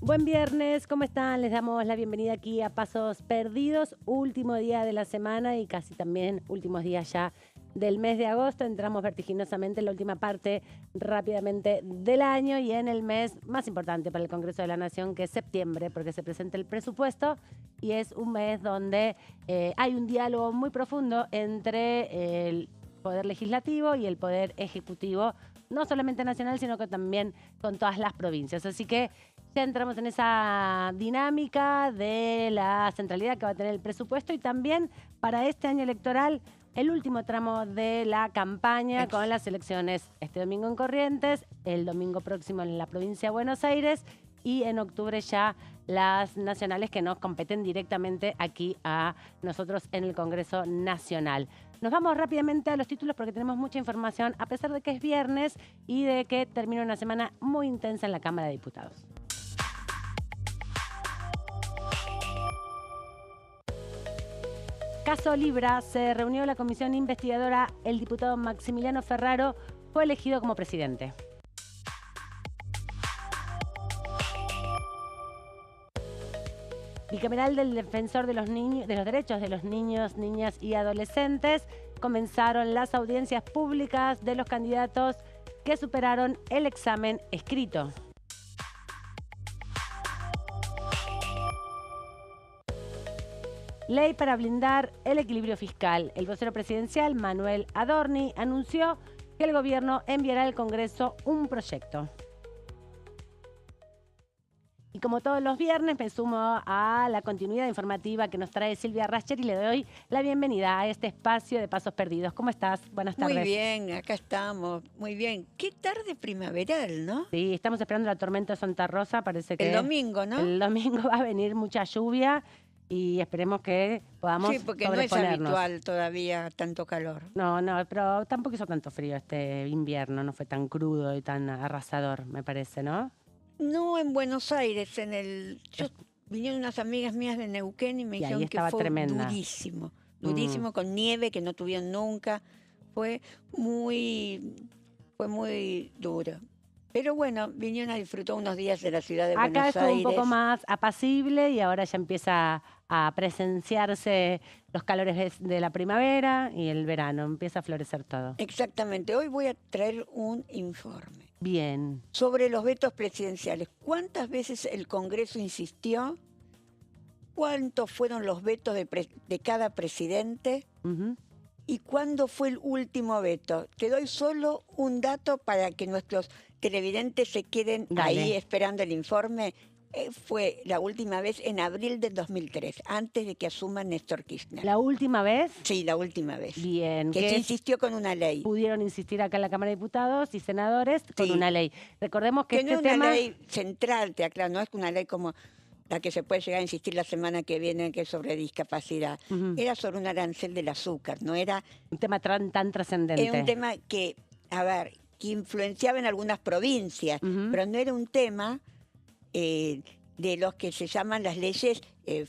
Buen viernes, ¿cómo están? Les damos la bienvenida aquí a Pasos Perdidos, último día de la semana y casi también últimos días ya del mes de agosto. Entramos vertiginosamente en la última parte rápidamente del año y en el mes más importante para el Congreso de la Nación, que es septiembre, porque se presenta el presupuesto y es un mes donde hay un diálogo muy profundo entre el Poder Legislativo y el Poder Ejecutivo, no solamente nacional, sino que también con todas las provincias. Así que ya entramos en esa dinámica de la centralidad que va a tener el presupuesto y también para este año electoral el último tramo de la campaña con las elecciones este domingo en Corrientes, el domingo próximo en la provincia de Buenos Aires y en octubre ya las nacionales que nos competen directamente aquí a nosotros en el Congreso Nacional. Nos vamos rápidamente a los títulos porque tenemos mucha información, a pesar de que es viernes y de que termina una semana muy intensa en la Cámara de Diputados. Caso Libra, se reunió la comisión investigadora, el diputado Maximiliano Ferraro fue elegido como presidente. Bicameral del Defensor de los Derechos de los Niños, Niñas y Adolescentes comenzaron las audiencias públicas de los candidatos que superaron el examen escrito. Ley para blindar el equilibrio fiscal. El vocero presidencial, Manuel Adorni, anunció que el gobierno enviará al Congreso un proyecto. Y como todos los viernes, me sumo a la continuidad informativa que nos trae Silvia Rascher y le doy la bienvenida a este espacio de Pasos Perdidos. ¿Cómo estás? Buenas tardes. Muy bien, acá estamos. Muy bien. Qué tarde primaveral, ¿no? Sí, estamos esperando la tormenta de Santa Rosa. Parece que el domingo, ¿no? El domingo va a venir mucha lluvia y esperemos que podamos Sí, porque no es habitual todavía tanto calor. No, pero tampoco hizo tanto frío este invierno. No fue tan crudo y tan arrasador, me parece, ¿no? No, en Buenos Aires, vinieron unas amigas mías de Neuquén y me dijeron que fue tremenda. durísimo, con nieve que no tuvieron nunca. Fue muy duro. Pero bueno, vinieron a disfrutar unos días de la ciudad de Buenos Aires. Acá es un poco más apacible y ahora ya empieza a presenciarse los calores de la primavera y el verano, empieza a florecer todo. Exactamente, hoy voy a traer un informe. Bien. Sobre los vetos presidenciales. ¿Cuántas veces el Congreso insistió? ¿Cuántos fueron los vetos de cada presidente? ¿Y cuándo fue el último veto? Te doy solo un dato para que nuestros televidentes se queden ahí esperando el informe. Fue la última vez en abril del 2003, antes de que asuma Néstor Kirchner. ¿La última vez? Sí, la última vez. Bien. Que se insistió con una ley. Pudieron insistir acá en la Cámara de Diputados y senadores con una ley. Recordemos que no es una ley central, te aclaro, no es una ley como la que se puede llegar a insistir la semana que viene, que es sobre discapacidad. Era sobre un arancel del azúcar, no era... Un tema tan trascendente. Era un tema que, que influenciaba en algunas provincias, pero no era un tema... de los que se llaman las leyes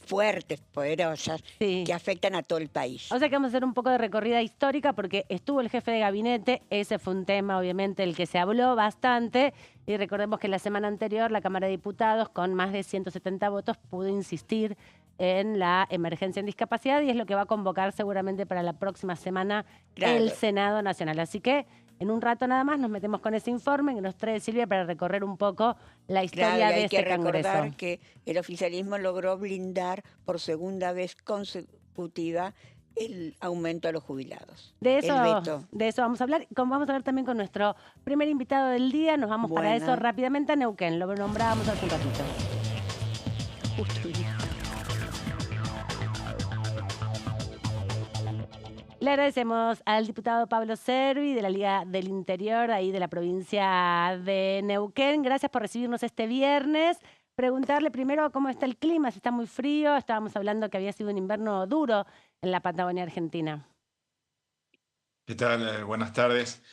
fuertes, poderosas, que afectan a todo el país. O sea que vamos a hacer un poco de recorrida histórica porque estuvo el jefe de gabinete, ese fue un tema obviamente del que se habló bastante y recordemos que la semana anterior la Cámara de Diputados con más de 170 votos pudo insistir en la emergencia en discapacidad y es lo que va a convocar seguramente para la próxima semana el Senado Nacional. Así que en un rato nada más nos metemos con ese informe que nos trae Silvia para recorrer un poco la historia de este Congreso. Hay que recordar que el oficialismo logró blindar por segunda vez consecutiva el aumento a los jubilados. De eso vamos a hablar. Vamos a hablar también con nuestro primer invitado del día. Nos vamos para eso rápidamente a Neuquén. Lo nombrábamos hace un ratito. Justo Le agradecemos al diputado Pablo Servi de la Liga del Interior, ahí de la provincia de Neuquén. Gracias por recibirnos este viernes. Preguntarle primero cómo está el clima, si está muy frío. Estábamos hablando que había sido un invierno duro en la Patagonia Argentina. ¿Qué tal? Buenas tardes.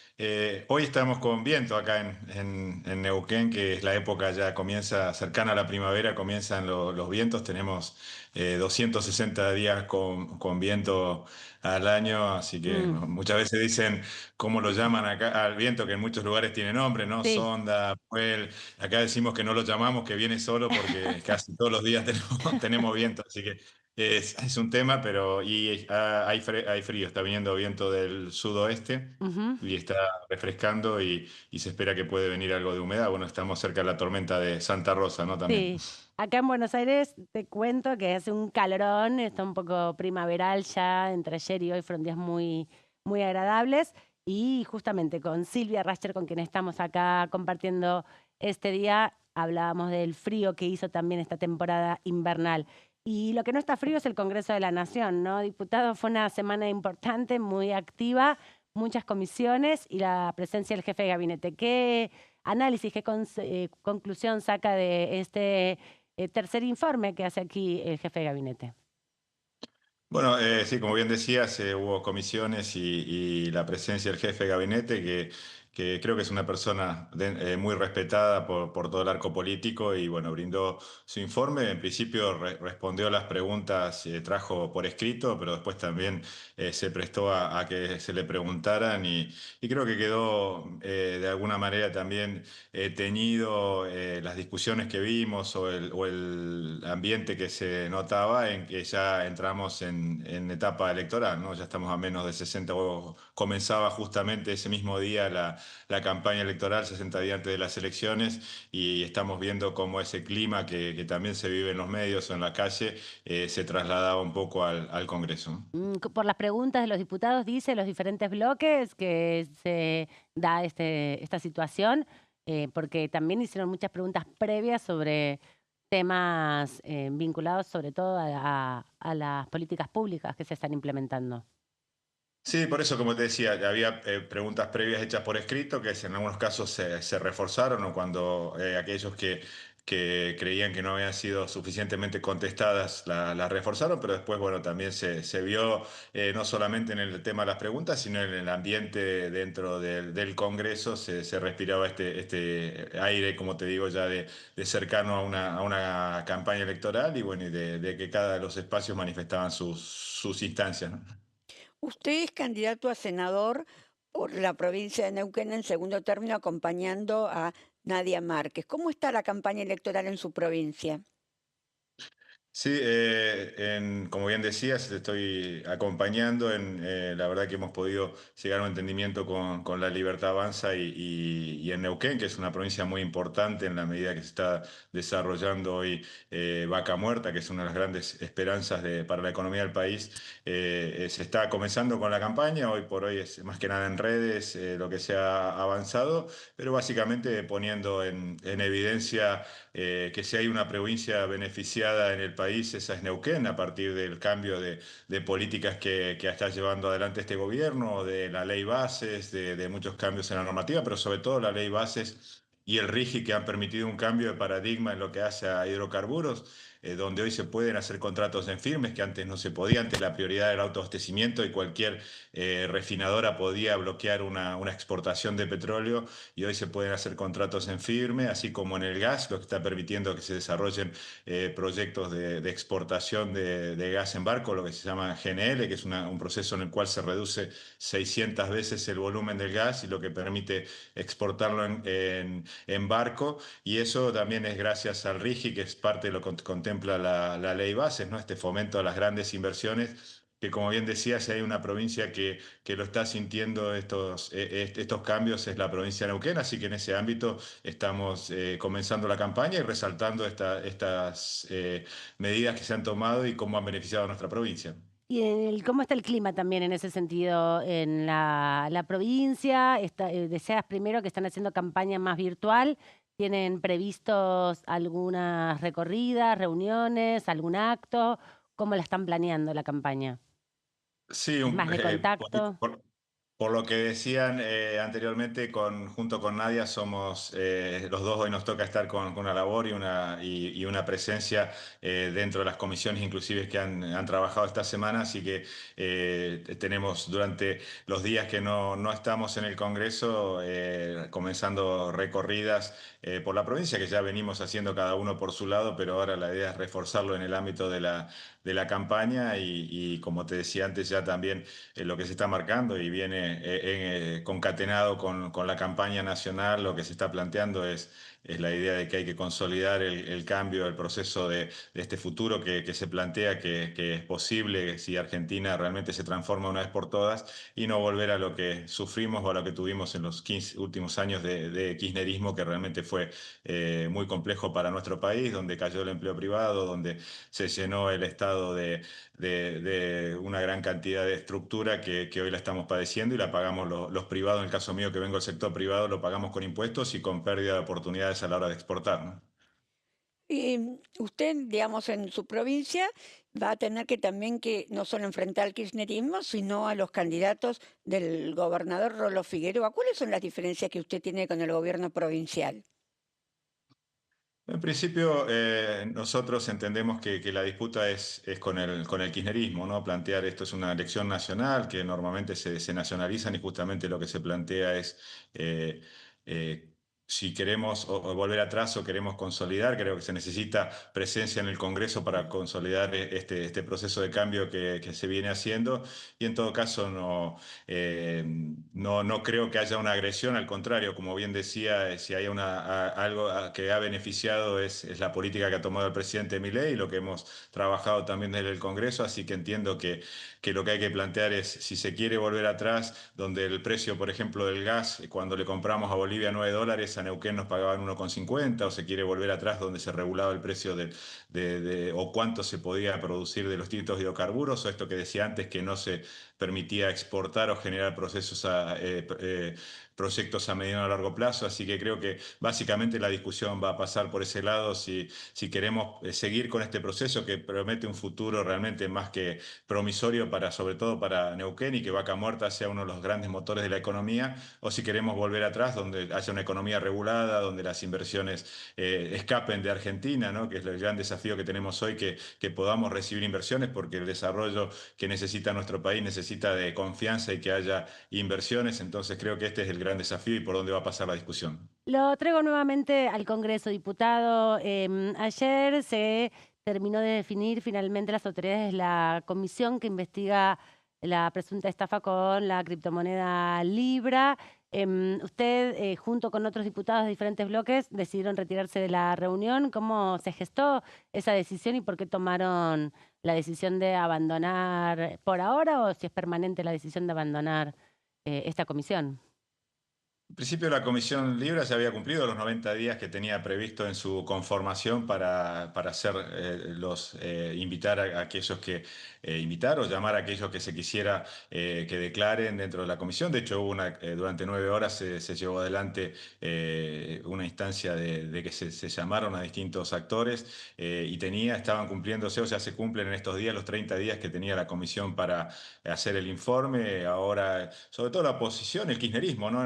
Hoy estamos con viento acá en Neuquén, que es la época ya comienza, cercana a la primavera, comienzan los vientos. Tenemos 260 días con viento al año, así que Mm, muchas veces dicen cómo lo llaman acá al viento, que en muchos lugares tiene nombre, ¿no? sí. Sonda, Puel. Acá decimos que no lo llamamos, que viene solo porque casi todos los días tenemos viento, así que es un tema, pero hay frío, está viniendo viento del sudoeste Ujú. y está refrescando y se espera que puede venir algo de humedad. Bueno, estamos cerca de la tormenta de Santa Rosa, ¿no? También. Sí, acá en Buenos Aires te cuento que hace un calorón, está un poco primaveral ya, entre ayer y hoy fueron días muy, muy agradables. Y justamente con Silvia Rascher, con quien estamos acá compartiendo este día, hablábamos del frío que hizo también esta temporada invernal. Y lo que no está frío es el Congreso de la Nación, ¿no? Diputados, fue una semana importante, muy activa, muchas comisiones y la presencia del jefe de gabinete. ¿Qué análisis, qué conclusión saca de este tercer informe que hace aquí el jefe de gabinete? Bueno, sí, como bien decías, hubo comisiones y la presencia del jefe de gabinete, que creo que es una persona muy respetada por todo el arco político y bueno, brindó su informe. En principio respondió las preguntas, trajo por escrito, pero después también se prestó a que se le preguntaran y creo que quedó de alguna manera también teñido las discusiones que vimos o el ambiente que se notaba en que ya entramos en etapa electoral, ¿no? Ya estamos a menos de 60, comenzaba justamente ese mismo día la campaña electoral, 60 días antes de las elecciones, y estamos viendo cómo ese clima que también se vive en los medios o en la calle se trasladaba un poco al Congreso, ¿no? Por las preguntas de los diputados, dice los diferentes bloques que se da esta situación, porque también hicieron muchas preguntas previas sobre temas vinculados sobre todo a las políticas públicas que se están implementando. Sí, por eso, como te decía, había preguntas previas hechas por escrito que en algunos casos se reforzaron o cuando aquellos que creían que no habían sido suficientemente contestadas las reforzaron, pero después, bueno, también se vio no solamente en el tema de las preguntas, sino en el ambiente dentro del Congreso, se respiraba este aire, como te digo, ya de cercano a una campaña electoral y bueno, y de que cada de los espacios manifestaban sus instancias, ¿no? Usted es candidato a senador por la provincia de Neuquén en segundo término, acompañando a Nadia Márquez. ¿Cómo está la campaña electoral en su provincia? Sí, como bien decías, te estoy acompañando la verdad que hemos podido llegar a un entendimiento con la Libertad Avanza y en Neuquén, que es una provincia muy importante en la medida que se está desarrollando hoy Vaca Muerta, que es una de las grandes esperanzas para la economía del país. Se está comenzando con la campaña, hoy por hoy es más que nada en redes lo que se ha avanzado, pero básicamente poniendo en evidencia que si hay una provincia beneficiada en el país, esa es Neuquén, a partir del cambio de políticas que está llevando adelante este gobierno, de la ley bases, de muchos cambios en la normativa, pero sobre todo la ley bases y el RIGI que han permitido un cambio de paradigma en lo que hace a hidrocarburos, donde hoy se pueden hacer contratos en firmes que antes no se podía, antes la prioridad era el autoabastecimiento y cualquier refinadora podía bloquear una exportación de petróleo y hoy se pueden hacer contratos en firme, así como en el gas, lo que está permitiendo que se desarrollen proyectos de exportación de gas en barco, lo que se llama GNL, que es un proceso en el cual se reduce 600 veces el volumen del gas y lo que permite exportarlo en barco. Y eso también es gracias al RIGI, que es parte de lo que contempla la ley bases, ¿no? Este fomento a las grandes inversiones que como bien decía, si hay una provincia que lo está sintiendo estos cambios es la provincia de Neuquén, así que en ese ámbito estamos comenzando la campaña y resaltando estas medidas que se han tomado y cómo han beneficiado a nuestra provincia. ¿Y cómo está el clima también en ese sentido en la provincia? Deseas primero que están haciendo campaña más virtual. ¿Tienen previstos algunas recorridas, reuniones, algún acto? ¿Cómo la están planeando la campaña? Sí, ¿Es más de contacto? Por lo que decían anteriormente, junto con Nadia somos los dos, hoy nos toca estar con una labor y una presencia dentro de las comisiones inclusive que han trabajado esta semana, así que tenemos durante los días que no estamos en el Congreso comenzando recorridas por la provincia, que ya venimos haciendo cada uno por su lado, pero ahora la idea es reforzarlo en el ámbito de la campaña y como te decía antes ya también lo que se está marcando y viene concatenado con la campaña nacional, lo que se está planteando es la idea de que hay que consolidar el cambio, el proceso de este futuro que se plantea que es posible si Argentina realmente se transforma una vez por todas y no volver a lo que sufrimos o a lo que tuvimos en los 15 últimos años de kirchnerismo, que realmente fue muy complejo para nuestro país, donde cayó el empleo privado, donde se llenó el Estado de una gran cantidad de estructura que hoy la estamos padeciendo y la pagamos los privados. En el caso mío, que vengo del sector privado, lo pagamos con impuestos y con pérdida de oportunidades a la hora de exportar, ¿no? Y usted, digamos, en su provincia va a tener que también que no solo enfrentar al kirchnerismo, sino a los candidatos del gobernador Rolo Figueroa. ¿Cuáles son las diferencias que usted tiene con el gobierno provincial? En principio, nosotros entendemos que la disputa es con el kirchnerismo, ¿no? Plantear esto es una elección nacional, que normalmente se nacionalizan y justamente lo que se plantea es eh, eh, si queremos o volver atrás o queremos consolidar, creo que se necesita presencia en el Congreso para consolidar este proceso de cambio que se viene haciendo y en todo caso no creo que haya una agresión, al contrario, como bien decía, si hay algo que ha beneficiado es la política que ha tomado el presidente Milei y lo que hemos trabajado también desde el Congreso, así que entiendo que lo que hay que plantear es si se quiere volver atrás, donde el precio, por ejemplo, del gas, cuando le compramos a Bolivia $9, a Neuquén nos pagaban 1,50, o se quiere volver atrás donde se regulaba el precio o cuánto se podía producir de los distintos hidrocarburos, o esto que decía antes, que no se permitía exportar o generar proyectos a mediano a largo plazo. Así que creo que básicamente la discusión va a pasar por ese lado si queremos seguir con este proceso que promete un futuro realmente más que promisorio sobre todo para Neuquén y que Vaca Muerta sea uno de los grandes motores de la economía, o si queremos volver atrás donde haya una economía regulada, donde las inversiones escapen de Argentina, ¿no? Que es el gran desafío que tenemos hoy, que podamos recibir inversiones, porque el desarrollo que necesita nuestro país necesita de confianza y que haya inversiones. Entonces creo que este es el gran desafío y por dónde va a pasar la discusión. Lo traigo nuevamente al Congreso, diputado. Ayer se terminó de definir finalmente las autoridades de la comisión que investiga la presunta estafa con la criptomoneda Libra. Usted, junto con otros diputados de diferentes bloques, decidieron retirarse de la reunión. ¿Cómo se gestó esa decisión y por qué tomaron la decisión de abandonar por ahora o si es permanente la decisión de abandonar esta comisión? En principio, la Comisión Libra ya había cumplido los 90 días que tenía previsto en su conformación para hacer invitar a aquellos invitar o llamar a aquellos que se quisiera que declaren dentro de la comisión. De hecho, durante 9 horas se llevó adelante una instancia de que se llamaron a distintos actores y estaban cumpliéndose, o sea, se cumplen en estos días los 30 días que tenía la comisión para hacer el informe. Ahora, sobre todo la oposición, el kirchnerismo, ¿no?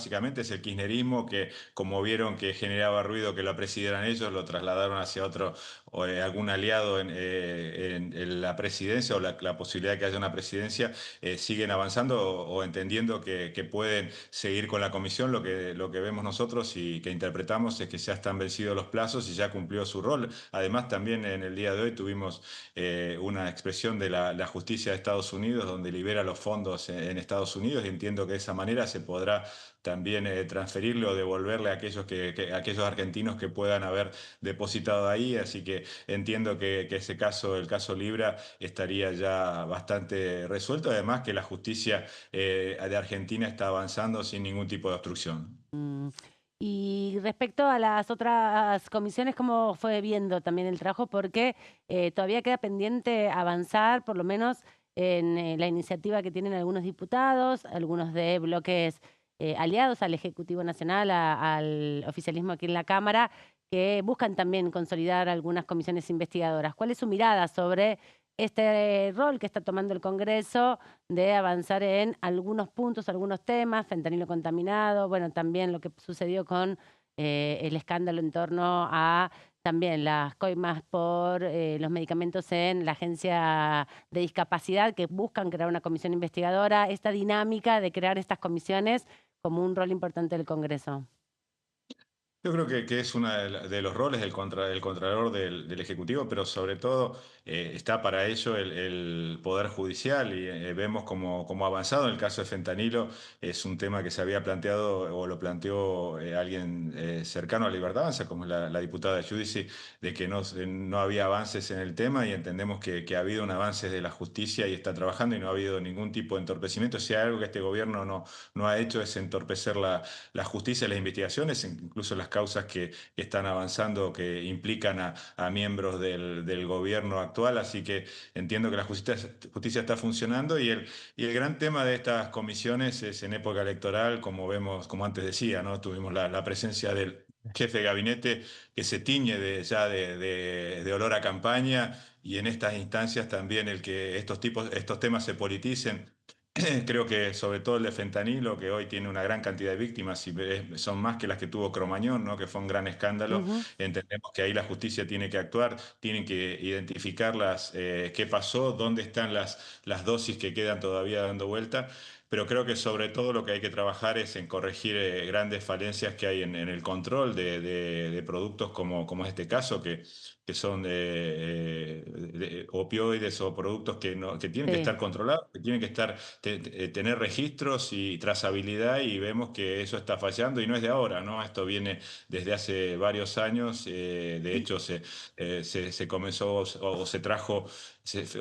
Básicamente es el kirchnerismo que, como vieron que generaba ruido que lo presidieran ellos, lo trasladaron hacia otro, o algún aliado en la presidencia o la posibilidad de que haya una presidencia, siguen avanzando o entendiendo que pueden seguir con la comisión. Lo que vemos nosotros y que interpretamos es que ya están vencidos los plazos y ya cumplió su rol. Además, también en el día de hoy tuvimos una expresión de la justicia de Estados Unidos, donde libera los fondos en Estados Unidos, y entiendo que de esa manera se podrá también transferirle o devolverle a a aquellos argentinos que puedan haber depositado ahí. Así que entiendo que ese caso, el caso Libra, estaría ya bastante resuelto. Además que la justicia de Argentina está avanzando sin ningún tipo de obstrucción. Mm. Y respecto a las otras comisiones, ¿cómo fue viendo también el trabajo? Porque todavía queda pendiente avanzar, por lo menos en la iniciativa que tienen algunos diputados, algunos de bloques aliados al Ejecutivo Nacional, al oficialismo aquí en la Cámara, que buscan también consolidar algunas comisiones investigadoras. ¿Cuál es su mirada sobre este rol que está tomando el Congreso de avanzar en algunos puntos, algunos temas, fentanilo contaminado, bueno, también lo que sucedió con el escándalo en torno a también las coimas por los medicamentos en la Agencia de Discapacidad, que buscan crear una comisión investigadora, esta dinámica de crear estas comisiones como un rol importante del Congreso. Yo creo que es uno de los roles del Contralor del Ejecutivo, pero sobre todo está para ello el Poder Judicial y vemos cómo ha avanzado. En el caso de fentanilo es un tema que se había planteado o lo planteó alguien cercano a Libertad Avanza, como es la diputada Giudici, de que no había avances en el tema y entendemos que ha habido un avance de la justicia y está trabajando y no ha habido ningún tipo de entorpecimiento. Si hay algo que este gobierno no ha hecho es entorpecer la justicia, las investigaciones, incluso las causas que están avanzando, que implican a miembros del gobierno actual. Así que entiendo que la justicia está funcionando y el gran tema de estas comisiones es en época electoral, como vemos, como antes decía, ¿no? Tuvimos la presencia del jefe de gabinete que se tiñe ya de olor a campaña y en estas instancias también el que estos temas se politicen. Creo que sobre todo el de fentanilo, que hoy tiene una gran cantidad de víctimas y son más que las que tuvo Cromañón, ¿no? Que fue un gran escándalo. Ujú. Entendemos que ahí la justicia tiene que actuar, tienen que identificar qué pasó, dónde están las dosis que quedan todavía dando vuelta. Pero creo que sobre todo lo que hay que trabajar es en corregir grandes falencias que hay en el control de productos como es este caso, que son de opioides o productos que tienen que Sí. estar controlados, que tienen que tener registros y trazabilidad y vemos que eso está fallando y no es de ahora, ¿no? Esto viene desde hace varios años, de hecho se comenzó o se trajo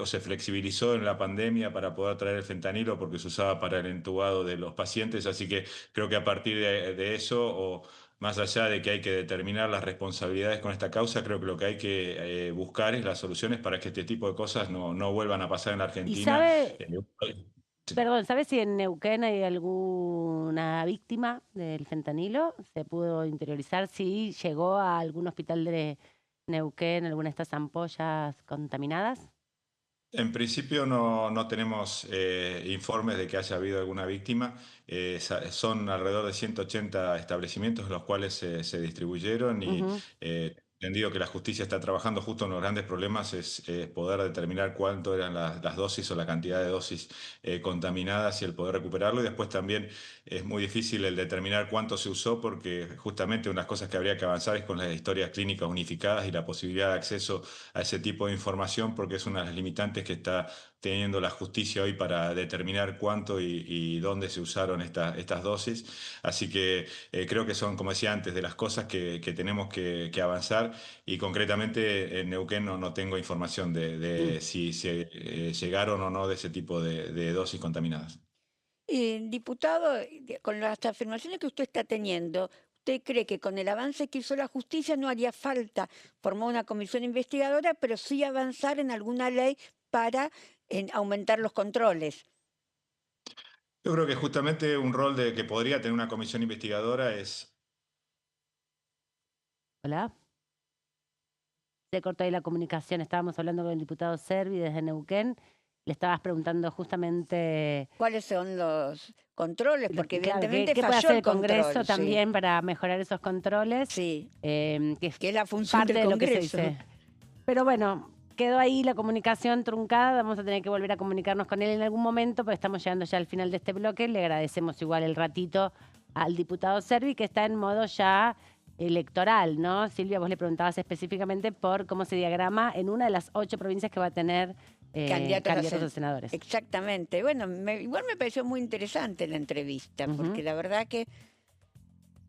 o se flexibilizó en la pandemia para poder traer el fentanilo porque se usaba para el entubado de los pacientes, así que creo que a partir de eso o más allá de que hay que determinar las responsabilidades con esta causa, creo que lo que hay que buscar es las soluciones para que este tipo de cosas no vuelvan a pasar en la ¿Y Argentina. sabe, Eh, perdón, sabe si en Neuquén hay alguna víctima del fentanilo? ¿Se pudo interiorizar si llegó a algún hospital de Neuquén, alguna de estas ampollas contaminadas? En principio no tenemos informes de que haya habido alguna víctima. Son alrededor de 180 establecimientos los cuales se distribuyeron y Ujú. entendido que la justicia está trabajando justo en los grandes problemas es poder determinar cuánto eran las dosis o la cantidad de dosis contaminadas y el poder recuperarlo. Y después también es muy difícil el determinar cuánto se usó porque justamente unas cosas que habría que avanzar es con las historias clínicas unificadas y la posibilidad de acceso a ese tipo de información porque es una de las limitantes que está teniendo la justicia hoy para determinar cuánto y dónde se usaron estas dosis. Así que creo que son, como decía antes, de las cosas que tenemos que avanzar y concretamente en Neuquén no tengo información Mm. de si se llegaron o no de ese tipo de dosis contaminadas. Diputado, con las afirmaciones que usted está teniendo, ¿usted cree que con el avance que hizo la justicia no haría falta formar una comisión investigadora, pero sí avanzar en alguna ley para aumentar los controles? Yo creo que justamente un rol que podría tener una comisión investigadora es. Hola. Se cortó ahí la comunicación. Estábamos hablando con el diputado Servi desde Neuquén. Le estabas preguntando justamente, ¿Cuáles son los controles? Porque claro, evidentemente qué puede falló hacer el el Congreso control, sí, también para mejorar esos controles, sí, que es que es la función parte del de lo que se Congreso. dice. Pero bueno, quedó ahí la comunicación truncada. Vamos a tener que volver a comunicarnos con él en algún momento, pero estamos llegando ya al final de este bloque. Le agradecemos igual el ratito al diputado Servi, que está en modo ya electoral, ¿no? Silvia, vos le preguntabas específicamente por cómo se diagrama en una de las 8 provincias que va a tener candidatos a senadores. Exactamente. Bueno, igual me pareció muy interesante la entrevista, porque la verdad que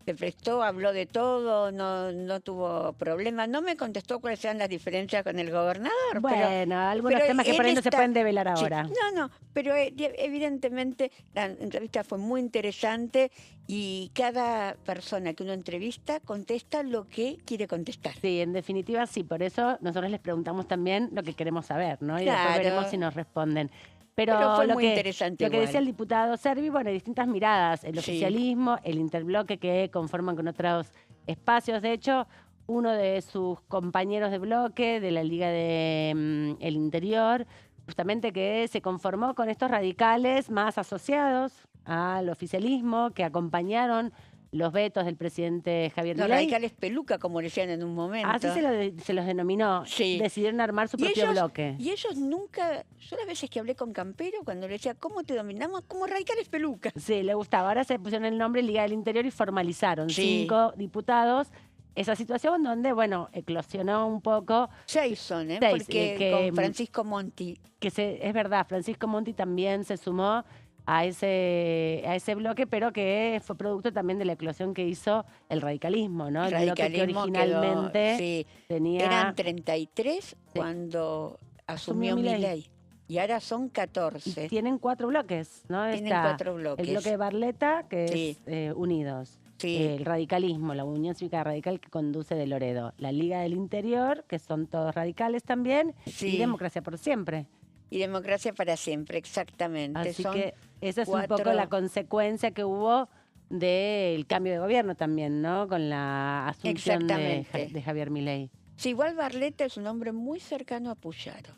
se prestó, habló de todo, no tuvo problemas. No me contestó cuáles eran las diferencias con el gobernador. Bueno, algunos pero temas que por ahí no se pueden develar sí, ahora. no, pero evidentemente la entrevista fue muy interesante y cada persona que uno entrevista contesta lo que quiere contestar. Sí, en definitiva sí, por eso nosotros les preguntamos también lo que queremos saber, ¿no? Y después Claro. veremos si nos responden. Pero fue lo muy interesante lo que igual. decía el diputado Servi, bueno, hay distintas miradas, el Sí. oficialismo, el interbloque que conforman con otros espacios. De hecho, uno de sus compañeros de bloque de la Liga de el Interior, justamente que se conformó con estos radicales más asociados al oficialismo, que acompañaron los vetos del presidente Javier Los Milei. radicales peluca, como le decían en un momento. Así se los denominó. Sí. Decidieron armar su propio bloque. Y ellos nunca, yo las veces que hablé con Campero, cuando le decía, ¿cómo te dominamos? Como radicales peluca. Sí, le gustaba. Ahora se pusieron el nombre Liga del Interior y formalizaron Sí. 5 diputados. Esa situación donde, bueno, eclosionó un poco. Jason, Seis, porque con Francisco Monti. Es verdad, Francisco Monti también se sumó a ese bloque, pero que fue producto también de la eclosión que hizo el radicalismo, ¿no? El bloque que originalmente tenía... Eran 33 cuando asumió Milei. Y ahora son 14. Y tienen 4 bloques, ¿no? Tienen 4 bloques. El bloque de Barletta, que es Unidos. Sí. El radicalismo, la Unión Cívica Radical que conduce de Loredo. La Liga del Interior, que son todos radicales también. Sí. Y Democracia por Siempre. Y Democracia para Siempre, exactamente. Así Son que esa es 4... un poco la consecuencia que hubo del cambio de gobierno también, ¿no? Con la asunción de Javier Milei. Sí, igual Barletta es un hombre muy cercano a Puyaro.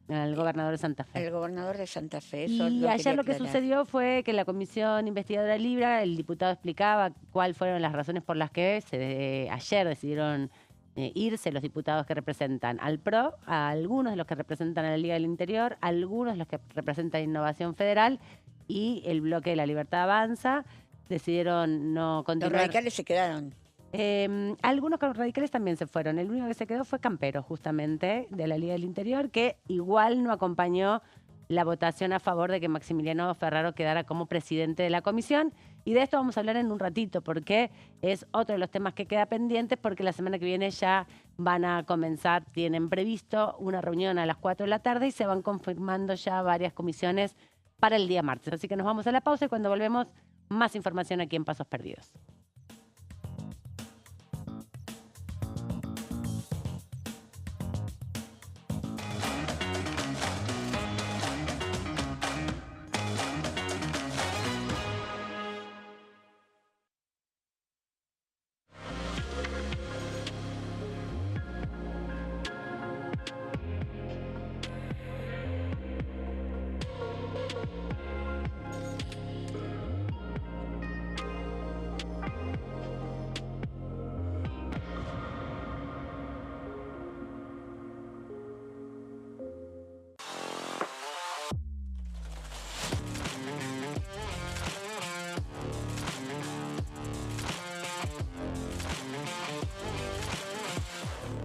Al gobernador de Santa Fe. El gobernador de Santa Fe. Eso y ayer lo que sucedió fue que la Comisión Investigadora Libra, el diputado explicaba cuáles fueron las razones por las que ayer decidieron irse los diputados que representan al PRO, a algunos de los que representan a la Liga del Interior, a algunos de los que representan Innovación Federal y el bloque de La Libertad Avanza. Decidieron no continuar. Los radicales se quedaron. Algunos radicales también se fueron. El único que se quedó fue Campero, justamente, de la Liga del Interior, que igual no acompañó la votación a favor de que Maximiliano Ferraro quedara como presidente de la comisión. Y de esto vamos a hablar en un ratito, porque es otro de los temas que queda pendientes, porque la semana que viene ya van a comenzar, tienen previsto una reunión a las 4 de la tarde y se van confirmando ya varias comisiones para el día martes. Así que nos vamos a la pausa y cuando volvemos, más información aquí en Pasos Perdidos.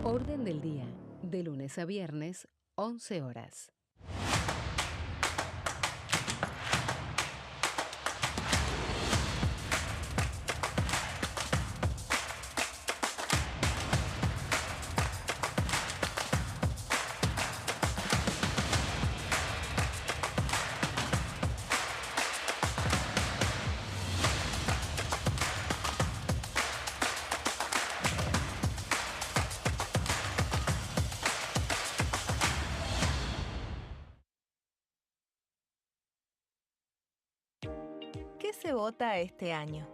Orden del día, de lunes a viernes, 11 horas. ¿Qué se vota este año?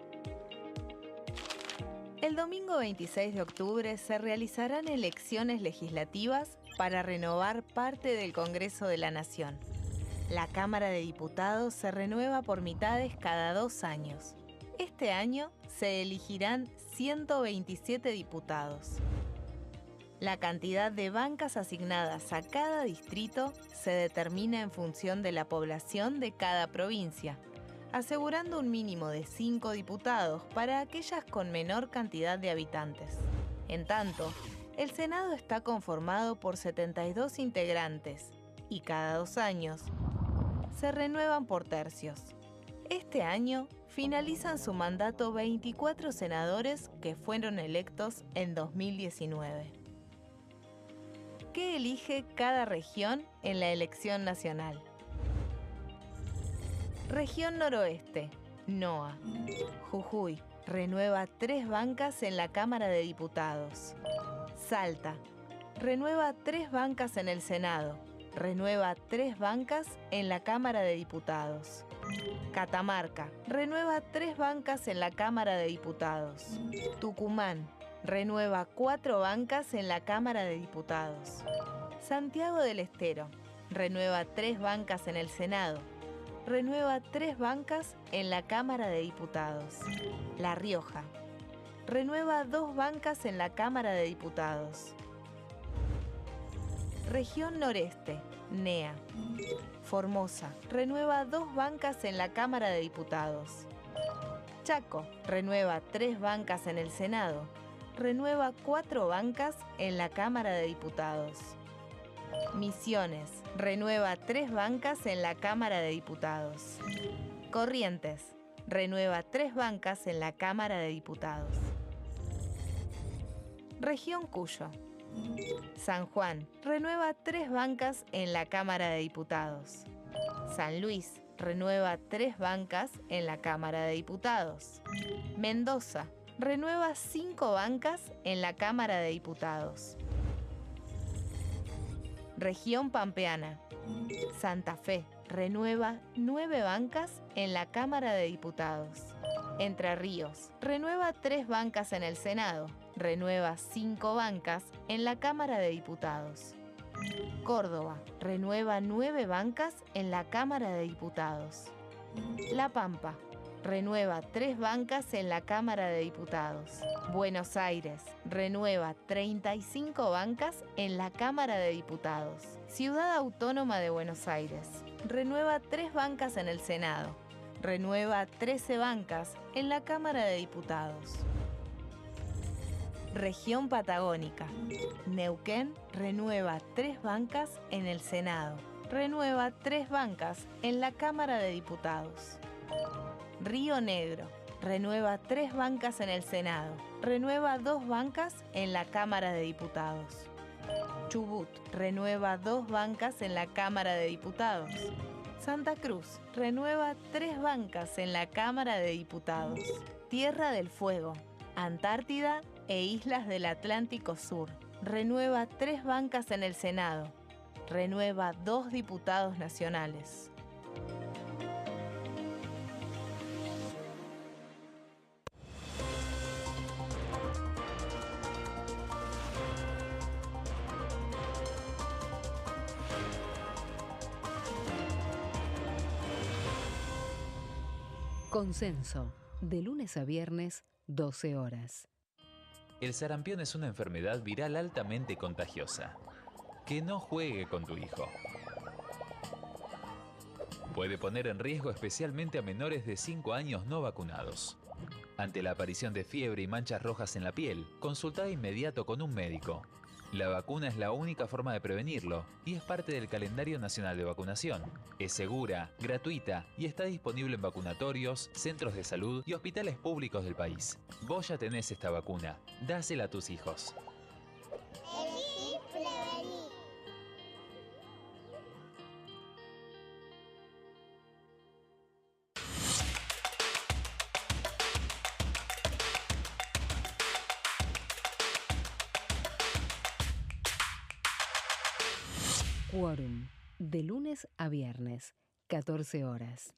El domingo 26 de octubre se realizarán elecciones legislativas para renovar parte del Congreso de la Nación. La Cámara de Diputados se renueva por mitades cada 2 años. Este año se elegirán 127 diputados. La cantidad de bancas asignadas a cada distrito se determina en función de la población de cada provincia, asegurando un mínimo de 5 diputados para aquellas con menor cantidad de habitantes. En tanto, el Senado está conformado por 72 integrantes y cada 2 años se renuevan por tercios. Este año finalizan su mandato 24 senadores que fueron electos en 2019. ¿Qué elige cada región en la elección nacional? Región Noroeste, NOA. Jujuy, renueva 3 bancas en la Cámara de Diputados. Salta, renueva 3 bancas en el Senado. Renueva 3 bancas en la Cámara de Diputados. Catamarca, renueva 3 bancas en la Cámara de Diputados. Tucumán, renueva 4 bancas en la Cámara de Diputados. Santiago del Estero, renueva 3 bancas en el Senado. Renueva 3 bancas en la Cámara de Diputados. La Rioja, renueva 2 bancas en la Cámara de Diputados. Región Noreste, NEA. Formosa, renueva 2 bancas en la Cámara de Diputados. Chaco, renueva 3 bancas en el Senado. Renueva 4 bancas en la Cámara de Diputados. Misiones, renueva 3 bancas en la Cámara de Diputados. Corrientes, renueva 3 bancas en la Cámara de Diputados. Región Cuyo. San Juan, renueva 3 bancas en la Cámara de Diputados. San Luis, renueva 3 bancas en la Cámara de Diputados. Mendoza, renueva 5 bancas en la Cámara de Diputados. Región Pampeana. Santa Fe, renueva 9 bancas en la Cámara de Diputados. Entre Ríos, renueva 3 bancas en el Senado. Renueva 5 bancas en la Cámara de Diputados. Córdoba, renueva 9 bancas en la Cámara de Diputados. La Pampa, renueva 3 bancas en la Cámara de Diputados. Buenos Aires, renueva 35 bancas en la Cámara de Diputados. Ciudad Autónoma de Buenos Aires, renueva 3 bancas en el Senado. Renueva 13 bancas en la Cámara de Diputados. Región Patagónica. Neuquén renueva 3 bancas en el Senado. Renueva 3 bancas en la Cámara de Diputados. Río Negro renueva 3 bancas en el Senado. Renueva 2 bancas en la Cámara de Diputados. Chubut renueva 2 bancas en la Cámara de Diputados. Santa Cruz renueva 3 bancas en la Cámara de Diputados. Tierra del Fuego, Antártida e Islas del Atlántico Sur. Renueva 3 bancas en el Senado. Renueva 2 diputados nacionales. Consenso, de lunes a viernes, 12 horas. El sarampión es una enfermedad viral altamente contagiosa. Que no juegue con tu hijo. Puede poner en riesgo especialmente a menores de 5 años no vacunados. Ante la aparición de fiebre y manchas rojas en la piel, consulta de inmediato con un médico. La vacuna es la única forma de prevenirlo y es parte del calendario nacional de vacunación. Es segura, gratuita y está disponible en vacunatorios, centros de salud y hospitales públicos del país. Vos ya tenés esta vacuna. Dásela a tus hijos. Elegí prevenir. Quórum, de lunes a viernes, 14 horas.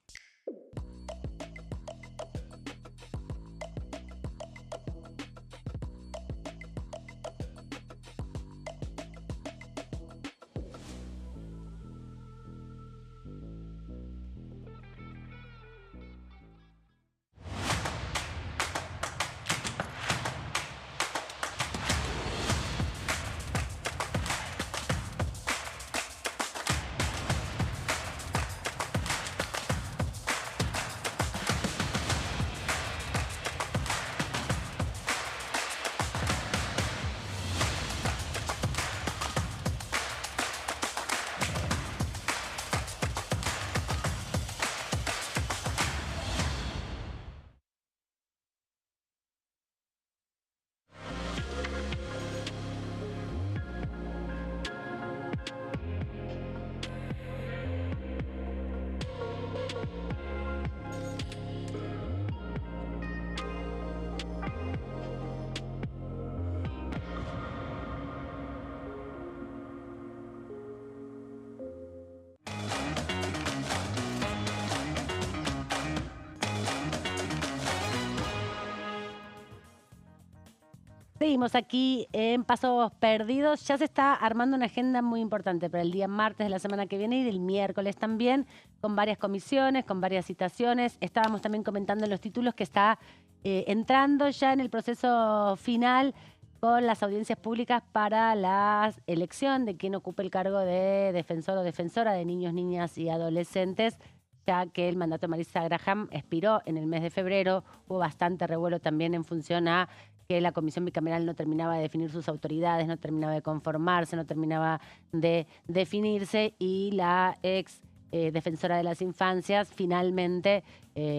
Seguimos aquí en Pasos Perdidos. Ya se está armando una agenda muy importante para el día martes de la semana que viene y del miércoles también, con varias comisiones, con varias citaciones. Estábamos también comentando en los títulos que está entrando ya en el proceso final con las audiencias públicas para la elección de quien ocupe el cargo de defensor o defensora de niños, niñas y adolescentes, ya que el mandato de Marisa Graham expiró en el mes de febrero. Hubo bastante revuelo también en función a que la comisión bicameral no terminaba de definir sus autoridades, no terminaba de conformarse, no terminaba de definirse, y la ex defensora de las infancias finalmente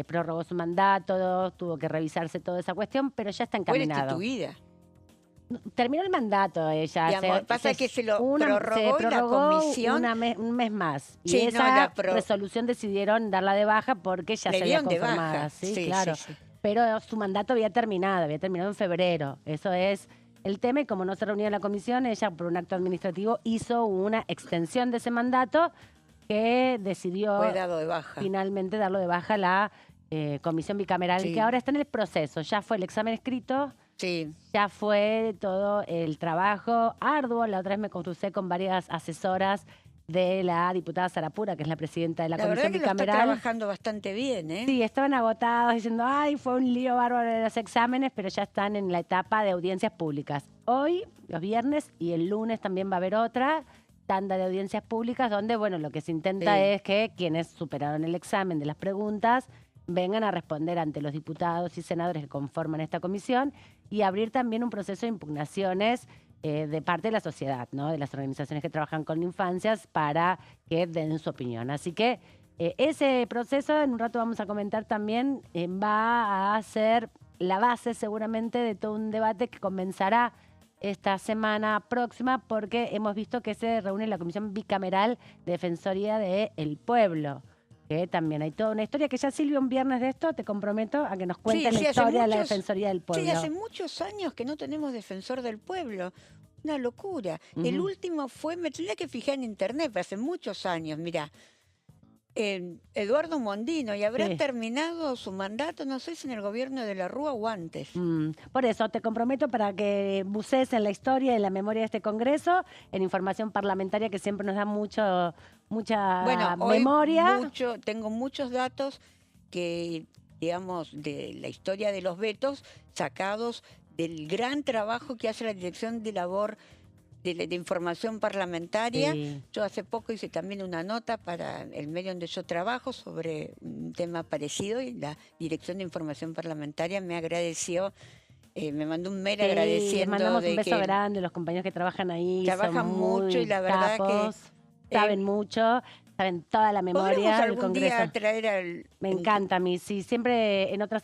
prorrogó su mandato, tuvo que revisarse toda esa cuestión, pero ya está Fue encaminado. destituida. Terminó el mandato ella. Digamos, pasa que se lo prorrogó y la comisión... un mes más. Y Sí, no, esa resolución decidieron darla de baja porque ya Le se había dieron de conformado. baja. Sí, claro. Sí. Pero su mandato había terminado en febrero. Eso es el tema, y como no se reunía la comisión, ella por un acto administrativo hizo una extensión de ese mandato que decidió Fue dado de baja. finalmente darlo de baja la comisión bicameral, Sí. que ahora está en el proceso. Ya fue el examen escrito, Sí. ya fue todo el trabajo arduo. La otra vez me crucé con varias asesoras de la diputada Sarapura, que es la presidenta de la La verdad comisión que lo está bicameral. trabajando bastante bien, ¿eh? Sí, estaban agotados diciendo, ay, fue un lío bárbaro de los exámenes, pero ya están en la etapa de audiencias públicas. Hoy, los viernes y el lunes también va a haber otra tanda de audiencias públicas donde, bueno, lo que se intenta Sí. es que quienes superaron el examen de las preguntas vengan a responder ante los diputados y senadores que conforman esta comisión, y abrir también un proceso de impugnaciones de parte de la sociedad, ¿no? De las organizaciones que trabajan con infancias, para que den su opinión. Así que ese proceso, en un rato vamos a comentar también, va a ser la base seguramente de todo un debate que comenzará esta semana próxima, porque hemos visto que se reúne la Comisión Bicameral de Defensoría del Pueblo, que también hay toda una historia, que ya, Silvia, un viernes de esto te comprometo a que nos cuentes Sí, la hace historia de la muchos- Defensoría del Pueblo. Sí, hace muchos años que no tenemos defensor del pueblo. Una locura. El Ujú. último fue, me tendría que fijar en internet, pero hace muchos años, mirá. Eduardo Mondino, y habrá Sí. terminado su mandato, no sé si en el gobierno de la Rúa o antes. Por eso te comprometo para que bucees en la historia y en la memoria de este Congreso, en información parlamentaria que siempre nos da mucha Bueno, hoy memoria. tengo muchos datos que, digamos, de la historia de los vetos, sacados del gran trabajo que hace la Dirección de Labor de Información Parlamentaria. Sí. Yo hace poco hice también una nota para el medio donde yo trabajo sobre un tema parecido, y la Dirección de Información Parlamentaria me agradeció, me mandó un mail Sí, les agradeciendo mandamos de un beso que grande a los compañeros que trabajan ahí. trabajan son muy mucho, y la verdad capos, que saben mucho, saben toda la podremos memoria del algún Congreso. día traer al... Me encanta a mí. Sí, siempre en otras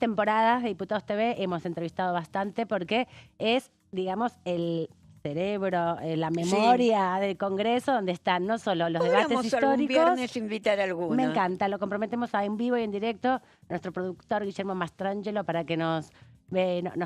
temporadas de Diputados TV hemos entrevistado bastante, porque es, digamos, el cerebro, la memoria del Congreso, donde están no solo los debates Podríamos algún históricos. viernes invitar a alguno. Me encanta, lo comprometemos en vivo y en directo a nuestro productor Guillermo Mastrangelo para que nos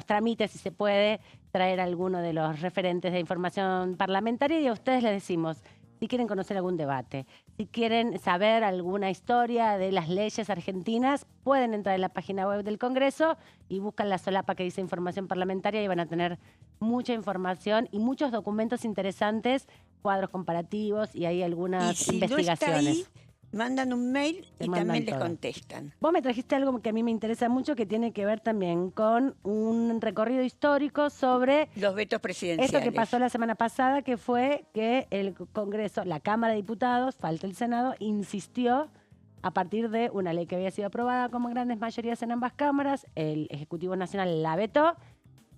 tramite, si se puede, traer alguno de los referentes de información parlamentaria. Y a ustedes les decimos, si quieren conocer algún debate, si quieren saber alguna historia de las leyes argentinas, pueden entrar en la página web del Congreso y buscan la solapa que dice información parlamentaria, y van a tener mucha información y muchos documentos interesantes, cuadros comparativos, y hay algunas Y si investigaciones. no está ahí, mandan un mail Te y mandan también les todo. contestan. Vos me trajiste algo que a mí me interesa mucho, que tiene que ver también con un recorrido histórico sobre Los vetos presidenciales. esto que pasó la semana pasada, que fue que el Congreso, la Cámara de Diputados, falta el Senado, insistió, a partir de una ley que había sido aprobada con grandes mayorías en ambas cámaras, el Ejecutivo Nacional la vetó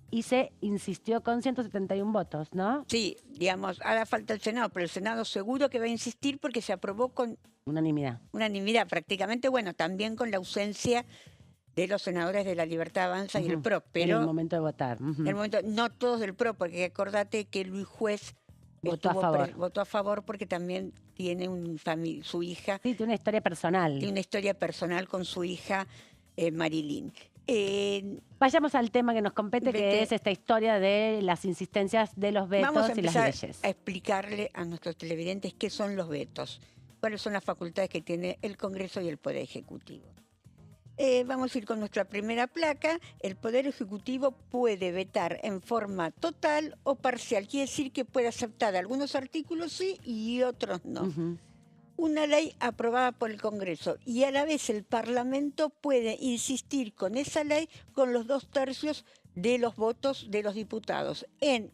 y se insistió con 171 votos, ¿no? Sí, digamos, ahora falta el Senado, pero el Senado seguro que va a insistir porque se aprobó con Unanimidad. unanimidad prácticamente, bueno, también con la ausencia de los senadores de la Libertad Avanza y el Ujú. PRO, En pero el momento de votar. Ujú. en el momento, no todos del PRO, porque acordate que Luis Juez Votó a favor. votó a favor porque también tiene su hija, Sí, tiene una historia personal. tiene una historia personal con su hija Marilyn. Vayamos al tema que nos compete, que Vete. es esta historia de las insistencias de los vetos Vamos a y las empezar leyes. a explicarle a nuestros televidentes qué son los vetos, cuáles son las facultades que tiene el Congreso y el Poder Ejecutivo. Vamos a ir con nuestra primera placa. El Poder Ejecutivo puede vetar en forma total o parcial. Quiere decir que puede aceptar algunos artículos sí y otros no. Ujú. Una ley aprobada por el Congreso y a la vez el Parlamento puede insistir con esa ley con los 2/3 de los votos de los diputados en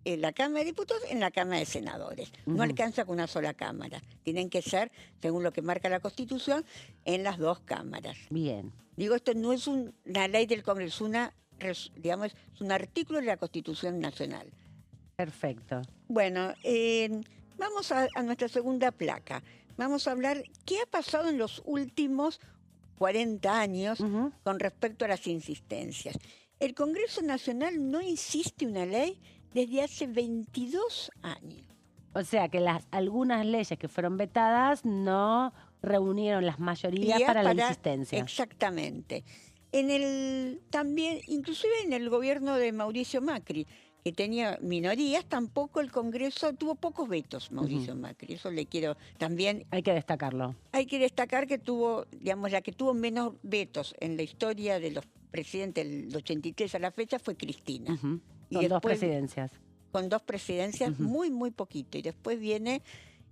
la Cámara de Diputados, en la Cámara de Senadores. No Ujú. alcanza con una sola Cámara. Tienen que ser, según lo que marca la Constitución, en las 2 cámaras. Bien. Digo, esto no es una ley del Congreso, digamos, es un artículo de la Constitución Nacional. Perfecto. Bueno, vamos a nuestra segunda placa. Vamos a hablar qué ha pasado en los últimos 40 años Ujú. con respecto a las insistencias. El Congreso Nacional no insiste una ley desde hace 22 años. O sea que algunas leyes que fueron vetadas no reunieron las mayorías Y para la insistencia. Exactamente. También, inclusive en el gobierno de Mauricio Macri, que tenía minorías, tampoco el Congreso tuvo pocos vetos, Mauricio Macri. Eso le quiero también. Hay que destacarlo. Hay que destacar que tuvo, digamos, la que tuvo menos vetos en la historia de los presidentes del 83 a la fecha fue Cristina. Ujú. Y Con dos después- presidencias. Con 2 presidencias, Ujú. muy, muy poquito. Y después viene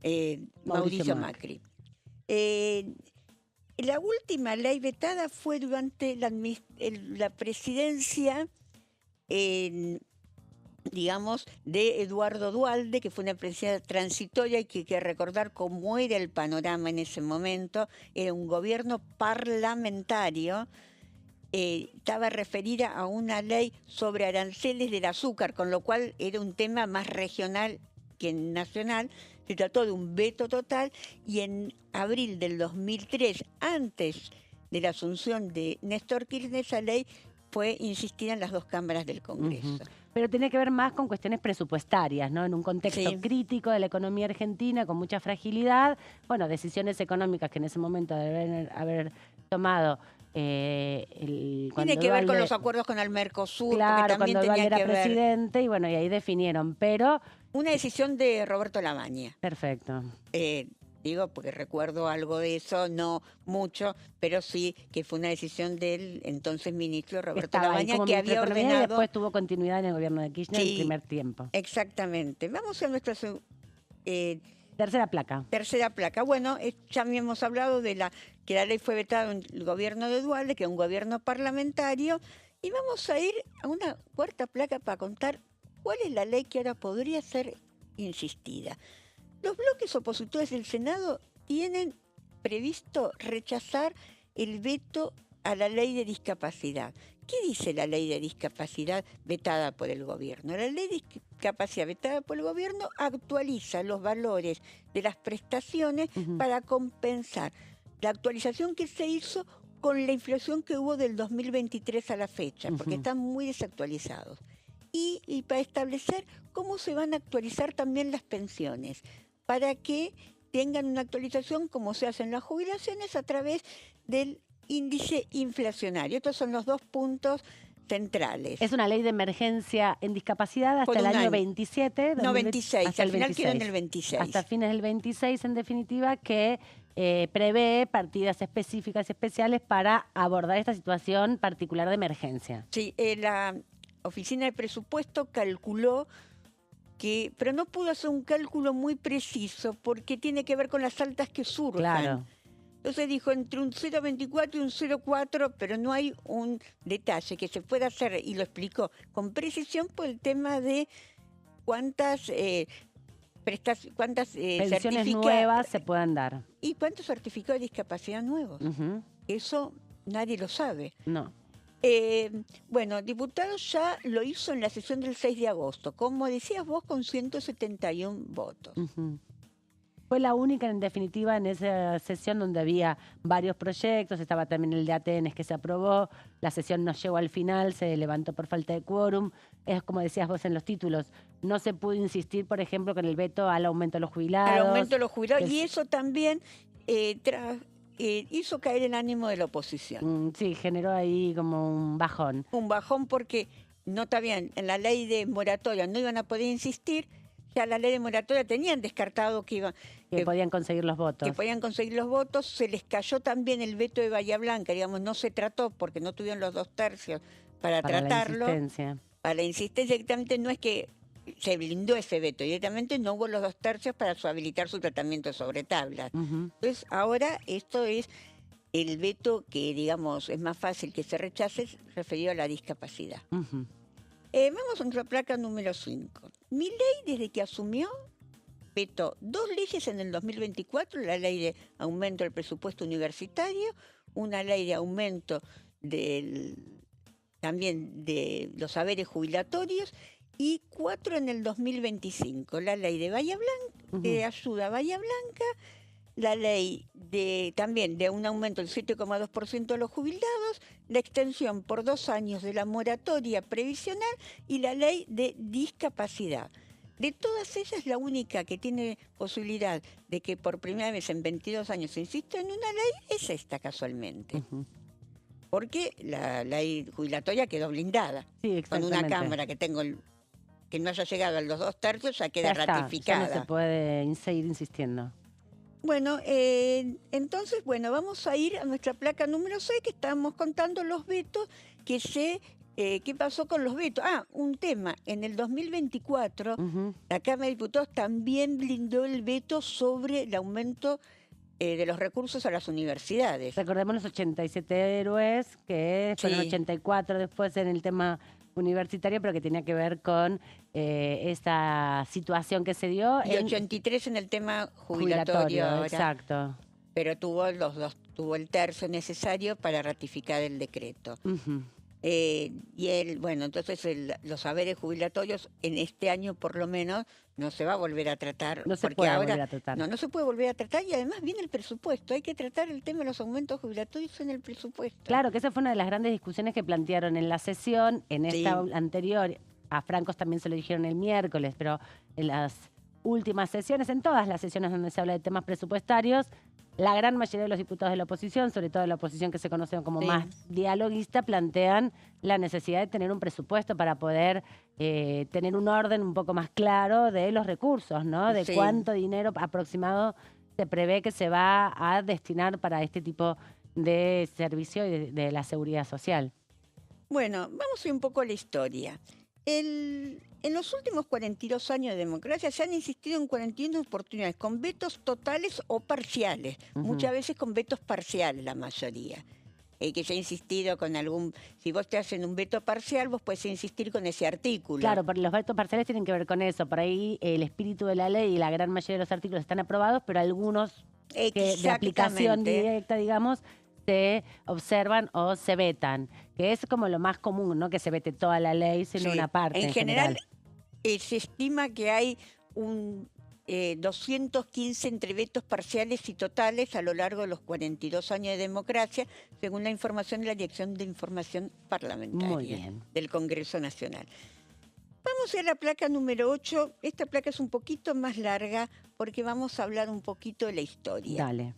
Mauricio Mauricio Macri. La última ley vetada fue durante la presidencia, digamos, de Eduardo Duhalde, que fue una presidencia transitoria y que hay que recordar cómo era el panorama en ese momento. Era un gobierno parlamentario. Estaba referida a una ley sobre aranceles del azúcar, con lo cual era un tema más regional que nacional. Se trató de un veto total y en abril del 2003, antes de la asunción de Néstor Kirchner, esa ley fue insistida en las 2 cámaras del Congreso. Ujú. Pero tiene que ver más con cuestiones presupuestarias, ¿no? En un contexto Sí. crítico de la economía argentina, con mucha fragilidad. Bueno, decisiones económicas que en ese momento deben haber tomado. Tiene que ver con los acuerdos con el Mercosur, Claro, porque también cuando Duhalde tenía era que ver presidente, y bueno, y ahí definieron. Pero, una decisión de Roberto Lavagna. perfecto. Digo, porque recuerdo algo de eso, no mucho, pero sí que fue una decisión del entonces ministro Roberto Estaba ahí Lavagna, como que ministro de había Economía y ordenado. después tuvo continuidad en el gobierno de Kirchner el Sí. primer tiempo. Exactamente. Vamos a nuestra Tercera placa. tercera placa. Bueno, ya habíamos hablado de que la ley fue vetada en el gobierno de Duhalde, que es un gobierno parlamentario, y vamos a ir a una cuarta placa para contar cuál es la ley que ahora podría ser insistida. Los bloques opositores del Senado tienen previsto rechazar el veto a la ley de discapacidad. ¿Qué dice la ley de discapacidad vetada por el gobierno? La ley de discapacidad vetada por el gobierno actualiza los valores de las prestaciones Ujú. para compensar la actualización que se hizo con la inflación que hubo del 2023 a la fecha, porque Ujú. están muy desactualizados. Y para establecer cómo se van a actualizar también las pensiones, para que tengan una actualización como se hacen las jubilaciones a través del índice inflacionario. Estos son los 2 puntos centrales. Es una ley de emergencia en discapacidad hasta Por el un año año. 27. No, 2020, 26, hasta al el final quedó en 26. el 26. Hasta fines del 26, en definitiva, que prevé partidas específicas y especiales para abordar esta situación particular de emergencia. Sí, la Oficina de Presupuesto calculó pero no pudo hacer un cálculo muy preciso porque tiene que ver con las altas que surjan. Claro. Entonces dijo entre un 0,24 y un 0,4, pero no hay un detalle que se pueda hacer, y lo explicó con precisión por el tema de cuántas Pensiones nuevas se puedan dar. y cuántos certificados de discapacidad nuevos. Ujú. Eso nadie lo sabe. No. Bueno, diputados ya lo hizo en la sesión del 6 de agosto, como decías vos, con 171 votos. Ujú. Fue la única, en definitiva, en esa sesión donde había varios proyectos, estaba también el de Atenes que se aprobó, la sesión no llegó al final, se levantó por falta de quórum. Es como decías vos en los títulos, no se pudo insistir, por ejemplo, con el veto al aumento de los jubilados. Al aumento de los jubilados, que y eso también hizo caer el ánimo de la oposición. Sí, generó ahí como un bajón. Un bajón porque no está bien, en la ley de moratoria no iban a poder insistir, ya la ley de moratoria tenían descartado que podían conseguir los votos. que podían conseguir los votos. Se les cayó también el veto de Bahía Blanca, digamos, no se trató porque no tuvieron los 2/3 para tratarlo. La insistencia. Para la insistencia, directamente no es que se blindó ese veto, directamente no hubo los 2/3 para habilitar su tratamiento sobre tablas. Entonces, ahora esto es el veto que, digamos, es más fácil que se rechace, referido a la discapacidad. Vamos a nuestra placa número 5. Milei, desde que asumió, vetó 2 leyes en el 2024, la ley de aumento del presupuesto universitario, una ley de aumento también de los saberes jubilatorios, y 4 en el 2025, la ley de Bahía Blanca, de ayuda a Bahía Blanca, la ley también de un aumento del 7,2% a los jubilados, la extensión por 2 años de la moratoria previsional y la ley de discapacidad. De todas ellas, la única que tiene posibilidad de que por primera vez en 22 años se insista en una ley es esta, casualmente. Porque la ley jubilatoria quedó blindada. Sí, con una Cámara que no haya llegado a los 2/3 ya queda ratificada. Ya no se puede seguir insistiendo. Bueno, entonces, vamos a ir a nuestra placa número 6, que estábamos contando los vetos ¿qué pasó con los vetos? Un tema. En el 2024, la Cámara de Diputados también blindó el veto sobre el aumento de los recursos a las universidades. Recordemos los 87 héroes, que fueron 84 después en el tema universitario, pero que tenía que ver con esta situación que se dio. Y 83 en el tema jubilatorio ahora. Exacto. Pero tuvo el tercio necesario para ratificar el decreto. Entonces los saberes jubilatorios en este año por lo menos no se va a volver a tratar. No se puede volver a tratar. No se puede volver a tratar, y además viene el presupuesto. Hay que tratar el tema de los aumentos jubilatorios en el presupuesto. Claro, que esa fue una de las grandes discusiones que plantearon en la sesión, en esta anterior. A Francos también se lo dijeron el miércoles, pero en las últimas sesiones, en todas las sesiones donde se habla de temas presupuestarios, la gran mayoría de los diputados de la oposición, sobre todo de la oposición que se conoce como más dialoguista, plantean la necesidad de tener un presupuesto para poder tener un orden un poco más claro de los recursos, ¿no? De cuánto dinero aproximado se prevé que se va a destinar para este tipo de servicio y de la seguridad social. Bueno, vamos a ir un poco a la historia. En los últimos 42 años de democracia se han insistido en 41 oportunidades con vetos totales o parciales, muchas veces con vetos parciales la mayoría. Que se ha insistido con si vos te hacen un veto parcial, vos podés insistir con ese artículo. Claro, pero los vetos parciales tienen que ver con eso. Por ahí el espíritu de la ley y la gran mayoría de los artículos están aprobados, pero algunos de aplicación directa, digamos, se observan o se vetan, que es como lo más común, no que se vete toda la ley, sino una parte. En general, se estima que hay 215 entre vetos parciales y totales a lo largo de los 42 años de democracia, según la información de la Dirección de Información Parlamentaria del Congreso Nacional. Vamos a la placa número 8. Esta placa es un poquito más larga porque vamos a hablar un poquito de la historia. Dale.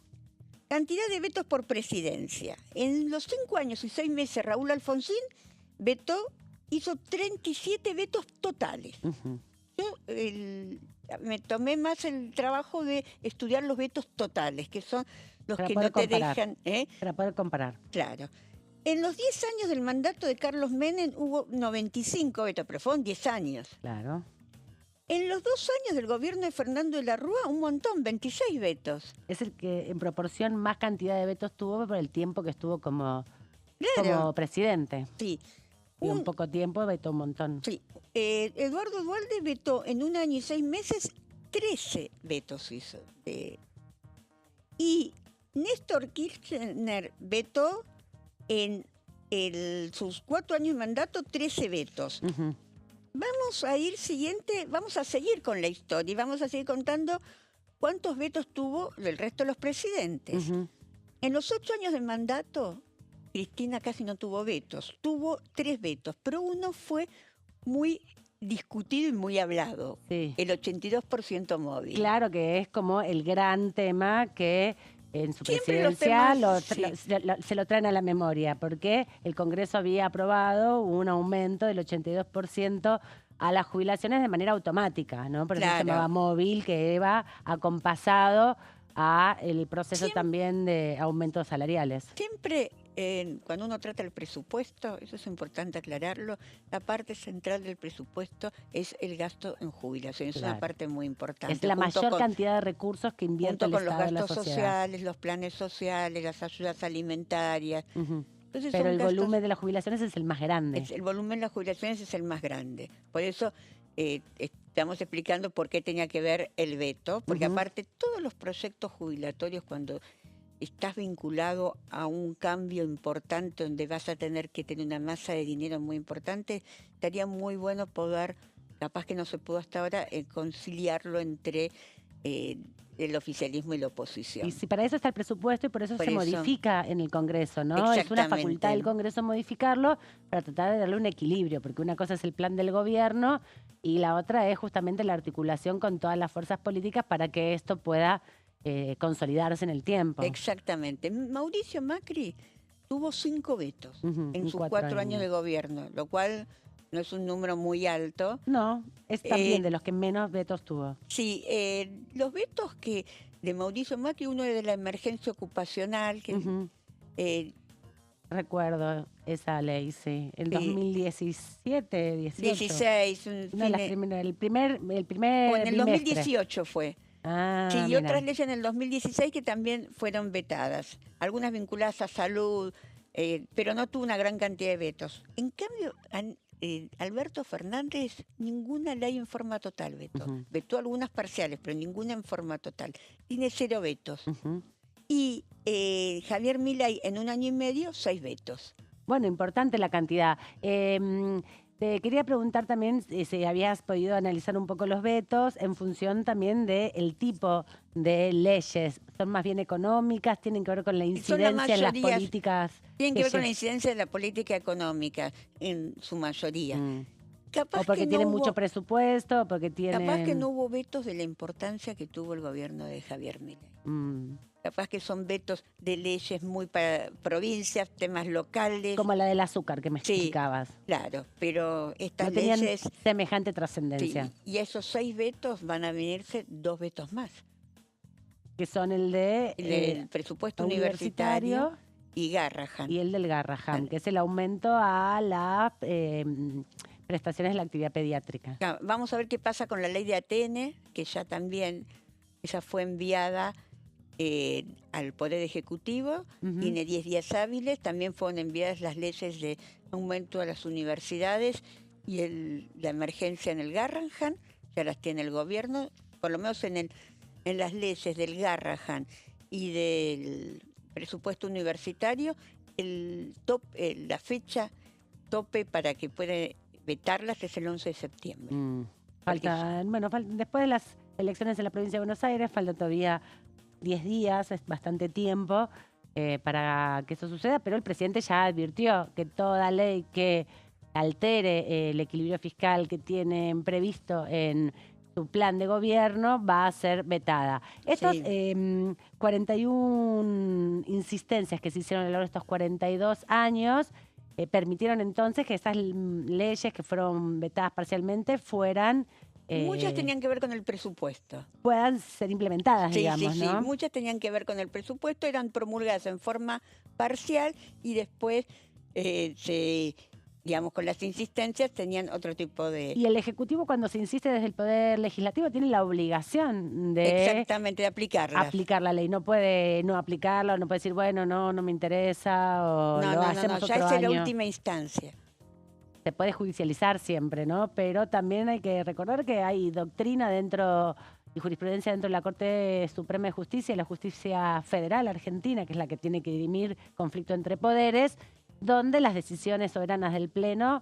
Cantidad de vetos por presidencia. En los 5 años y 6 meses, Raúl Alfonsín hizo 37 vetos totales. Yo me tomé más el trabajo de estudiar los vetos totales, que son los que no te dejan... Para poder comparar. Claro. En los 10 años del mandato de Carlos Menem hubo 95 vetos, pero fueron 10 años. Claro. En los 2 años del gobierno de Fernando de la Rúa, un montón, 26 vetos. Es el que en proporción más cantidad de vetos tuvo por el tiempo que estuvo como presidente. Sí. Y un poco tiempo vetó un montón. Sí. Eduardo Duhalde vetó en 1 año y 6 meses 13 vetos hizo. Y Néstor Kirchner vetó en sus 4 años de mandato 13 vetos. Vamos a seguir con la historia y vamos a seguir contando cuántos vetos tuvo el resto de los presidentes. En los 8 años de mandato, Cristina casi no tuvo vetos, tuvo 3 vetos, pero uno fue muy discutido y muy hablado, el 82% móvil. Claro que es como el gran tema que en su Siempre los presidencia temas, se lo traen a la memoria, porque el Congreso había aprobado un aumento del 82% a las jubilaciones de manera automática, ¿no? Por eso se Claro. llamaba móvil, que iba acompasado a el proceso también de aumentos salariales. Siempre, cuando uno trata el presupuesto, eso es importante aclararlo, la parte central del presupuesto es el gasto en jubilación. Es Claro. una parte muy importante. Es la junto mayor con- cantidad de recursos que invierte junto el con los Estado en la gastos sociedad. sociales, los planes sociales, las ayudas alimentarias. Ujú. Entonces Pero son el gastos- volumen de las jubilaciones es el más grande. el volumen de las jubilaciones es el más grande. Por eso estamos explicando por qué tenía que ver el veto, porque Ujú. aparte todos los proyectos jubilatorios, cuando estás vinculado a un cambio importante donde vas a tener que tener una masa de dinero muy importante, estaría muy bueno poder, capaz que no se pudo hasta ahora, conciliarlo entre el oficialismo y la oposición. Y si para eso está el presupuesto y por eso Por se eso. modifica en el Congreso, ¿no? Es una facultad Exactamente. del Congreso modificarlo para tratar de darle un equilibrio, porque una cosa es el plan del gobierno y la otra es justamente la articulación con todas las fuerzas políticas para que esto pueda consolidarse en el tiempo. Exactamente. Mauricio Macri tuvo 5 vetos Ujú, en sus 4 4 años de gobierno, lo cual no es un número muy alto. No, es también de los que menos vetos tuvo. Sí, los vetos que de Mauricio Macri, uno es de la emergencia ocupacional, que Ujú. eh, Recuerdo esa ley, sí. En Sí. 2017, 18. 16, Una de las primeras, el primer o en el bimestre. 2018 fue. Ah, Sí, y mira. otras leyes en el 2016 que también fueron vetadas, algunas vinculadas a salud, pero no tuvo una gran cantidad de vetos. En cambio, Alberto Fernández, ninguna ley en forma total vetó. Ujú. Vetó algunas parciales, pero ninguna en forma total. Tiene 0 vetos. Ujú. Y Javier Milei, en 1 año y medio, 6 vetos. Bueno, importante la cantidad. Te quería preguntar también si habías podido analizar un poco los vetos en función también del tipo de leyes. ¿Son más bien económicas? ¿Tienen que ver con la Son la incidencia en las mayoría, políticas? Tienen que ver con la lle- incidencia de la política económica, en su mayoría. Mm. Capaz O porque que no tienen hubo- mucho presupuesto, o porque tienen... Capaz que no hubo vetos de la importancia que tuvo el gobierno de Javier Milei. Mm. Capaz que son vetos de leyes muy para provincias, temas locales. Como la del azúcar que me Sí. explicabas. Claro, pero estas No tenían leyes... semejante sí, trascendencia. y esos 6 vetos van a venirse 2 vetos más. Que son el de... El del presupuesto universitario y Garrahan. y el del Garrahan, Vale. que es el aumento a las prestaciones de la actividad pediátrica. Claro, vamos a ver qué pasa con la ley de Atene, que ya también esa fue enviada al Poder Ejecutivo, Ujú. tiene 10 días hábiles, también fueron enviadas las leyes de aumento a las universidades y la emergencia en el Garrahan, ya las tiene el gobierno, por lo menos en las leyes del Garrahan y del presupuesto universitario, la fecha tope para que pueda vetarlas es el 11 de septiembre. Falta, bueno, después de las elecciones en la provincia de Buenos Aires, falta todavía 10 días, es bastante tiempo para que eso suceda, pero el presidente ya advirtió que toda ley que altere el equilibrio fiscal que tienen previsto en su plan de gobierno va a ser vetada. Estos Sí. 41 insistencias que se hicieron a lo largo de estos 42 años permitieron entonces que esas leyes que fueron vetadas parcialmente fueran... Muchas tenían que ver con el presupuesto. puedan ser implementadas, Sí, digamos, sí, ¿no? sí. Muchas tenían que ver con el presupuesto, eran promulgadas en forma parcial y después, digamos, con las insistencias tenían otro tipo de... Y el Ejecutivo, cuando se insiste desde el Poder Legislativo, tiene la obligación de Exactamente, de aplicarlas. aplicar la ley. No puede no aplicarla, o no puede decir, bueno, no me interesa, o No, lo no, hacemos ya otro esa es la año. última instancia. Se puede judicializar siempre, ¿no? Pero también hay que recordar que hay doctrina dentro y jurisprudencia dentro de la Corte Suprema de Justicia y la Justicia Federal Argentina, que es la que tiene que dirimir conflicto entre poderes, donde las decisiones soberanas del Pleno,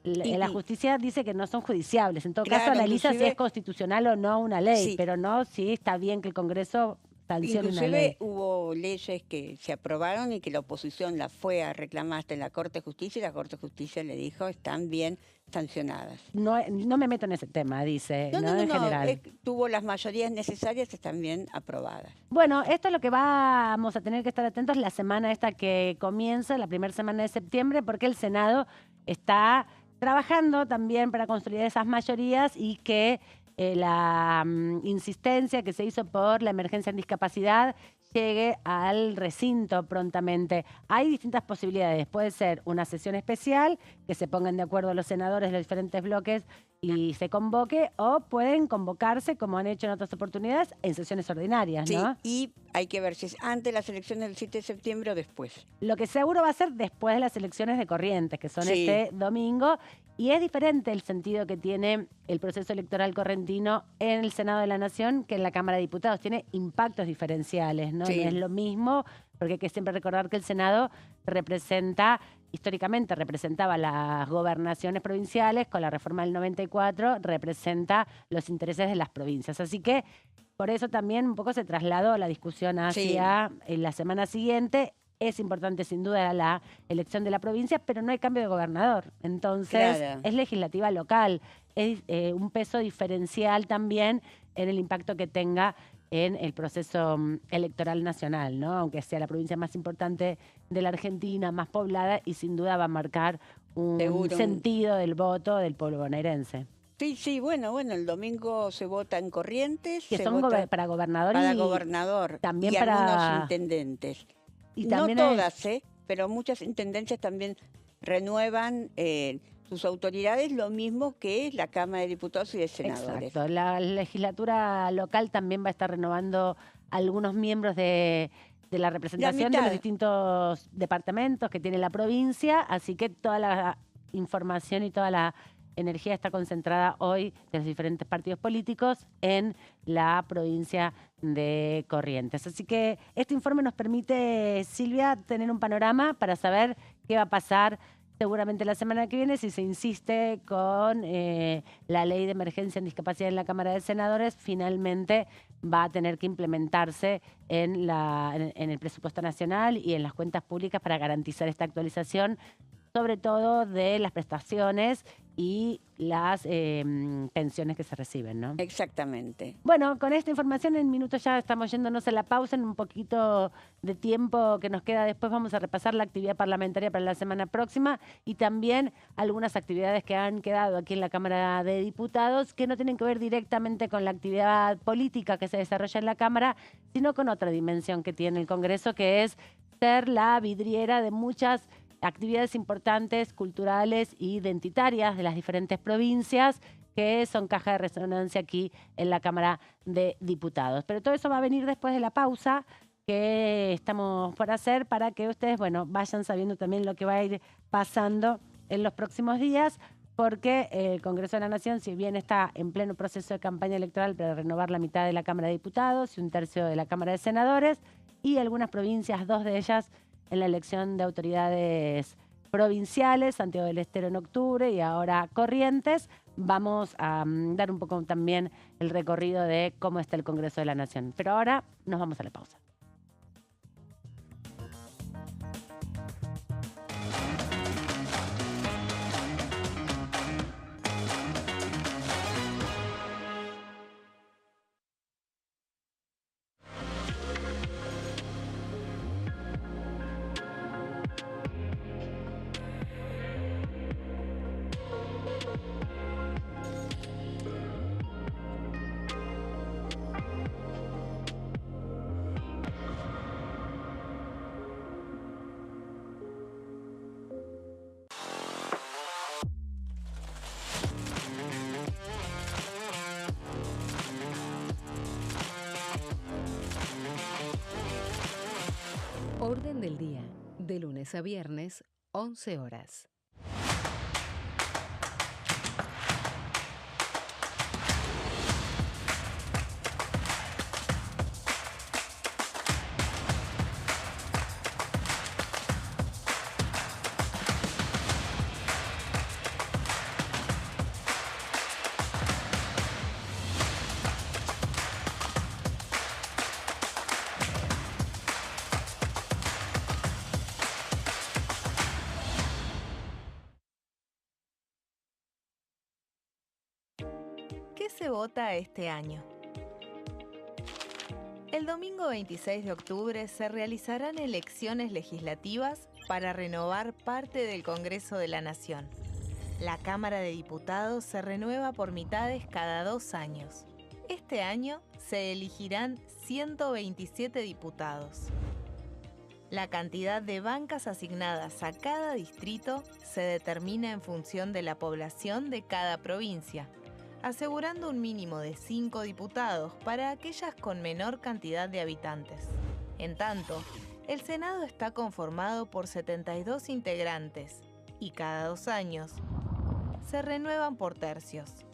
la justicia dice que no son judiciables. En todo caso, Claro, analiza si inclusive- es constitucional o no una ley, Sí. pero no si está bien que el Congreso sancione una Inclusive ley. hubo leyes que se aprobaron y que la oposición la fue a reclamar hasta en la Corte de Justicia y la Corte de Justicia le dijo están bien sancionadas. No me meto en ese tema, dice, No, ¿no? En general. tuvo las mayorías necesarias, están bien aprobadas. Bueno, esto es lo que vamos a tener que estar atentos la semana esta que comienza, la primera semana de septiembre, porque el Senado está trabajando también para construir esas mayorías y que la insistencia que se hizo por la emergencia en discapacidad llegue al recinto prontamente. Hay distintas posibilidades. Puede ser una sesión especial, que se pongan de acuerdo los senadores de los diferentes bloques y se convoque, o pueden convocarse, como han hecho en otras oportunidades, en sesiones ordinarias, Sí, ¿no? y hay que ver si es antes de las elecciones del 7 de septiembre o después. Lo que seguro va a ser después de las elecciones de Corrientes, que son Sí. este domingo, y es diferente el sentido que tiene el proceso electoral correntino en el Senado de la Nación que en la Cámara de Diputados. Tiene impactos diferenciales, ¿no? Sí. No es lo mismo, porque hay que siempre recordar que el Senado históricamente representaba las gobernaciones provinciales, con la reforma del 94 representa los intereses de las provincias. Así que por eso también un poco se trasladó la discusión hacia la semana siguiente. Es importante sin duda la elección de la provincia, pero no hay cambio de gobernador. Entonces Claro. es legislativa local, es un peso diferencial también en el impacto que tenga en el proceso electoral nacional, ¿no? Aunque sea la provincia más importante de la Argentina, más poblada, y sin duda va a marcar un Seguro. sentido del voto del pueblo bonaerense. Sí, bueno, el domingo se vota en Corrientes, Que se son vota para gobernador para y gobernador también y para- algunos intendentes. y No también todas, pero muchas intendencias también renuevan sus autoridades, lo mismo que la Cámara de Diputados y de Senadores. Exacto. La legislatura local también va a estar renovando algunos miembros de la representación de los mitad. distintos departamentos que tiene la provincia, así que toda la información y toda la energía está concentrada hoy de los diferentes partidos políticos en la provincia de Corrientes. Así que este informe nos permite, Silvia, tener un panorama para saber qué va a pasar seguramente la semana que viene si se insiste con la ley de emergencia en discapacidad en la Cámara de Senadores. Finalmente va a tener que implementarse en el presupuesto nacional y en las cuentas públicas para garantizar esta actualización, sobre todo de las prestaciones y las pensiones que se reciben, ¿no? Exactamente. Bueno, con esta información en minutos ya estamos yéndonos a la pausa. En un poquito de tiempo que nos queda después vamos a repasar la actividad parlamentaria para la semana próxima y también algunas actividades que han quedado aquí en la Cámara de Diputados que no tienen que ver directamente con la actividad política que se desarrolla en la Cámara, sino con otra dimensión que tiene el Congreso, que es ser la vidriera de muchas actividades importantes, culturales e identitarias de las diferentes provincias que son caja de resonancia aquí en la Cámara de Diputados. Pero todo eso va a venir después de la pausa que estamos por hacer para que ustedes, vayan sabiendo también lo que va a ir pasando en los próximos días, porque el Congreso de la Nación, si bien está en pleno proceso de campaña electoral para renovar la mitad de la Cámara de Diputados y un tercio de la Cámara de Senadores, y algunas provincias, 2 de ellas, en la elección de autoridades provinciales, Santiago del Estero en octubre y ahora Corrientes, vamos a dar un poco también el recorrido de cómo está el Congreso de la Nación. Pero ahora nos vamos a la pausa. Orden del día, de lunes a viernes, 11 horas. ¿Qué se vota este año? El domingo 26 de octubre se realizarán elecciones legislativas para renovar parte del Congreso de la Nación. La Cámara de Diputados se renueva por mitades cada 2 años. Este año se elegirán 127 diputados. La cantidad de bancas asignadas a cada distrito se determina en función de la población de cada provincia, asegurando un mínimo de 5 diputados para aquellas con menor cantidad de habitantes. En tanto, el Senado está conformado por 72 integrantes y cada 2 años se renuevan por tercios.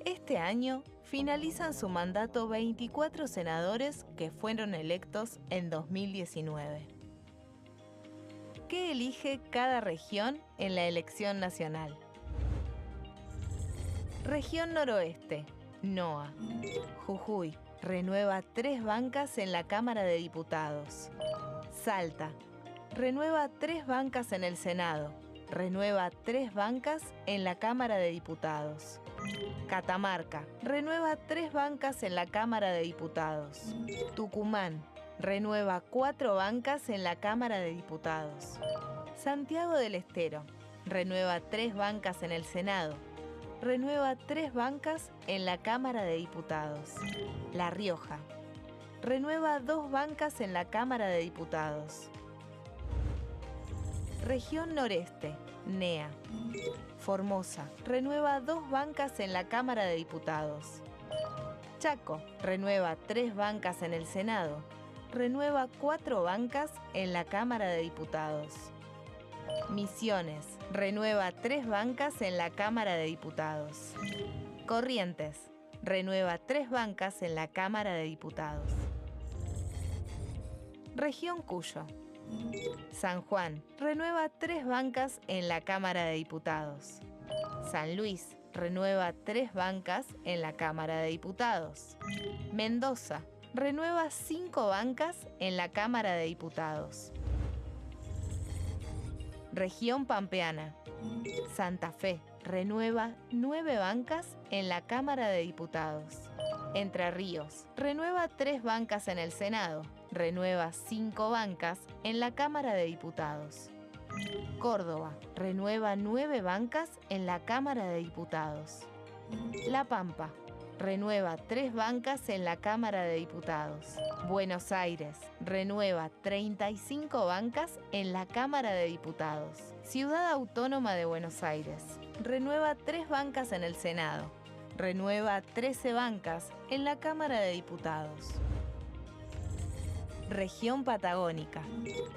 Este año finalizan su mandato 24 senadores que fueron electos en 2019. ¿Qué elige cada región en la elección nacional? Región Noroeste, NOA. Jujuy, renueva 3 bancas en la Cámara de Diputados. Salta, renueva 3 bancas en el Senado. Renueva 3 bancas en la Cámara de Diputados. Catamarca, renueva 3 bancas en la Cámara de Diputados. Tucumán, renueva 4 bancas en la Cámara de Diputados. Santiago del Estero, renueva 3 bancas en el Senado. Renueva 3 bancas en la Cámara de Diputados. La Rioja, renueva 2 bancas en la Cámara de Diputados. Región Noreste, NEA. Formosa, renueva 2 bancas en la Cámara de Diputados. Chaco, renueva 3 bancas en el Senado. Renueva 4 bancas en la Cámara de Diputados. Misiones, renueva 3 bancas en la Cámara de Diputados. Corrientes, renueva 3 bancas en la Cámara de Diputados. Región Cuyo. San Juan, renueva 3 bancas en la Cámara de Diputados. San Luis, renueva 3 bancas en la Cámara de Diputados. Mendoza, renueva 5 bancas en la Cámara de Diputados. Región Pampeana. Santa Fe, renueva 9 bancas en la Cámara de Diputados. Entre Ríos, renueva 3 bancas en el Senado. Renueva 5 bancas en la Cámara de Diputados. Córdoba, renueva 9 bancas en la Cámara de Diputados. La Pampa, renueva 3 bancas en la Cámara de Diputados. Buenos Aires, renueva 35 bancas en la Cámara de Diputados. Ciudad Autónoma de Buenos Aires, renueva 3 bancas en el Senado. Renueva 13 bancas en la Cámara de Diputados. Región Patagónica.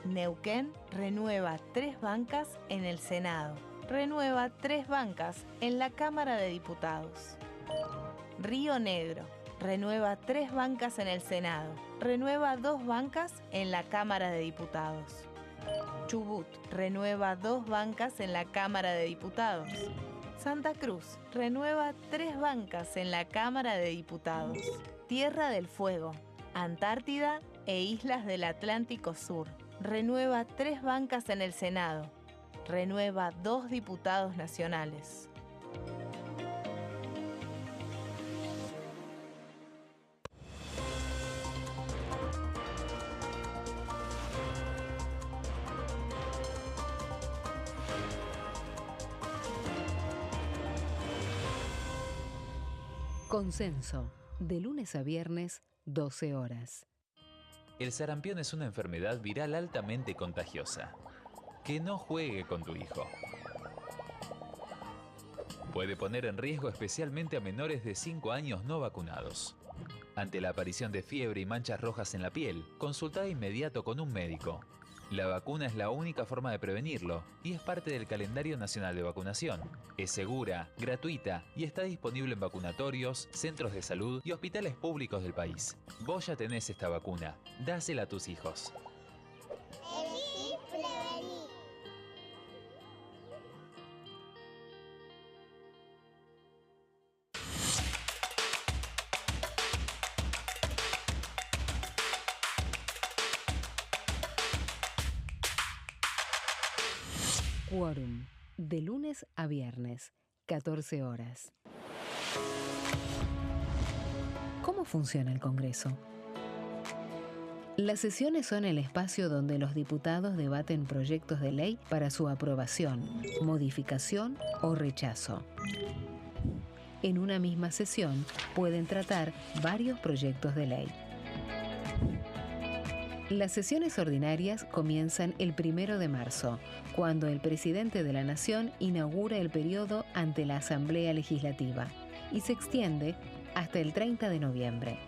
Neuquén renueva 3 bancas en el Senado. Renueva 3 bancas en la Cámara de Diputados. Río Negro, renueva 3 bancas en el Senado. Renueva 2 bancas en la Cámara de Diputados. Chubut, renueva 2 bancas en la Cámara de Diputados. Santa Cruz, renueva 3 bancas en la Cámara de Diputados. Tierra del Fuego, Antártida e Islas del Atlántico Sur, renueva 3 bancas en el Senado. Renueva 2 diputados nacionales. Consenso, de lunes a viernes, 12 horas. El sarampión es una enfermedad viral altamente contagiosa. Que no juegue con tu hijo. Puede poner en riesgo especialmente a menores de 5 años no vacunados. Ante la aparición de fiebre y manchas rojas en la piel, consulta de inmediato con un médico. La vacuna es la única forma de prevenirlo y es parte del calendario nacional de vacunación. Es segura, gratuita y está disponible en vacunatorios, centros de salud y hospitales públicos del país. Vos ya tenés esta vacuna. Dásela a tus hijos. Elegí prevenir. Quórum, de lunes a viernes, 14 horas. ¿Cómo funciona el Congreso? Las sesiones son el espacio donde los diputados debaten proyectos de ley para su aprobación, modificación o rechazo. En una misma sesión pueden tratar varios proyectos de ley. Las sesiones ordinarias comienzan el 1 de marzo, cuando el presidente de la Nación inaugura el periodo ante la Asamblea Legislativa y se extiende hasta el 30 de noviembre.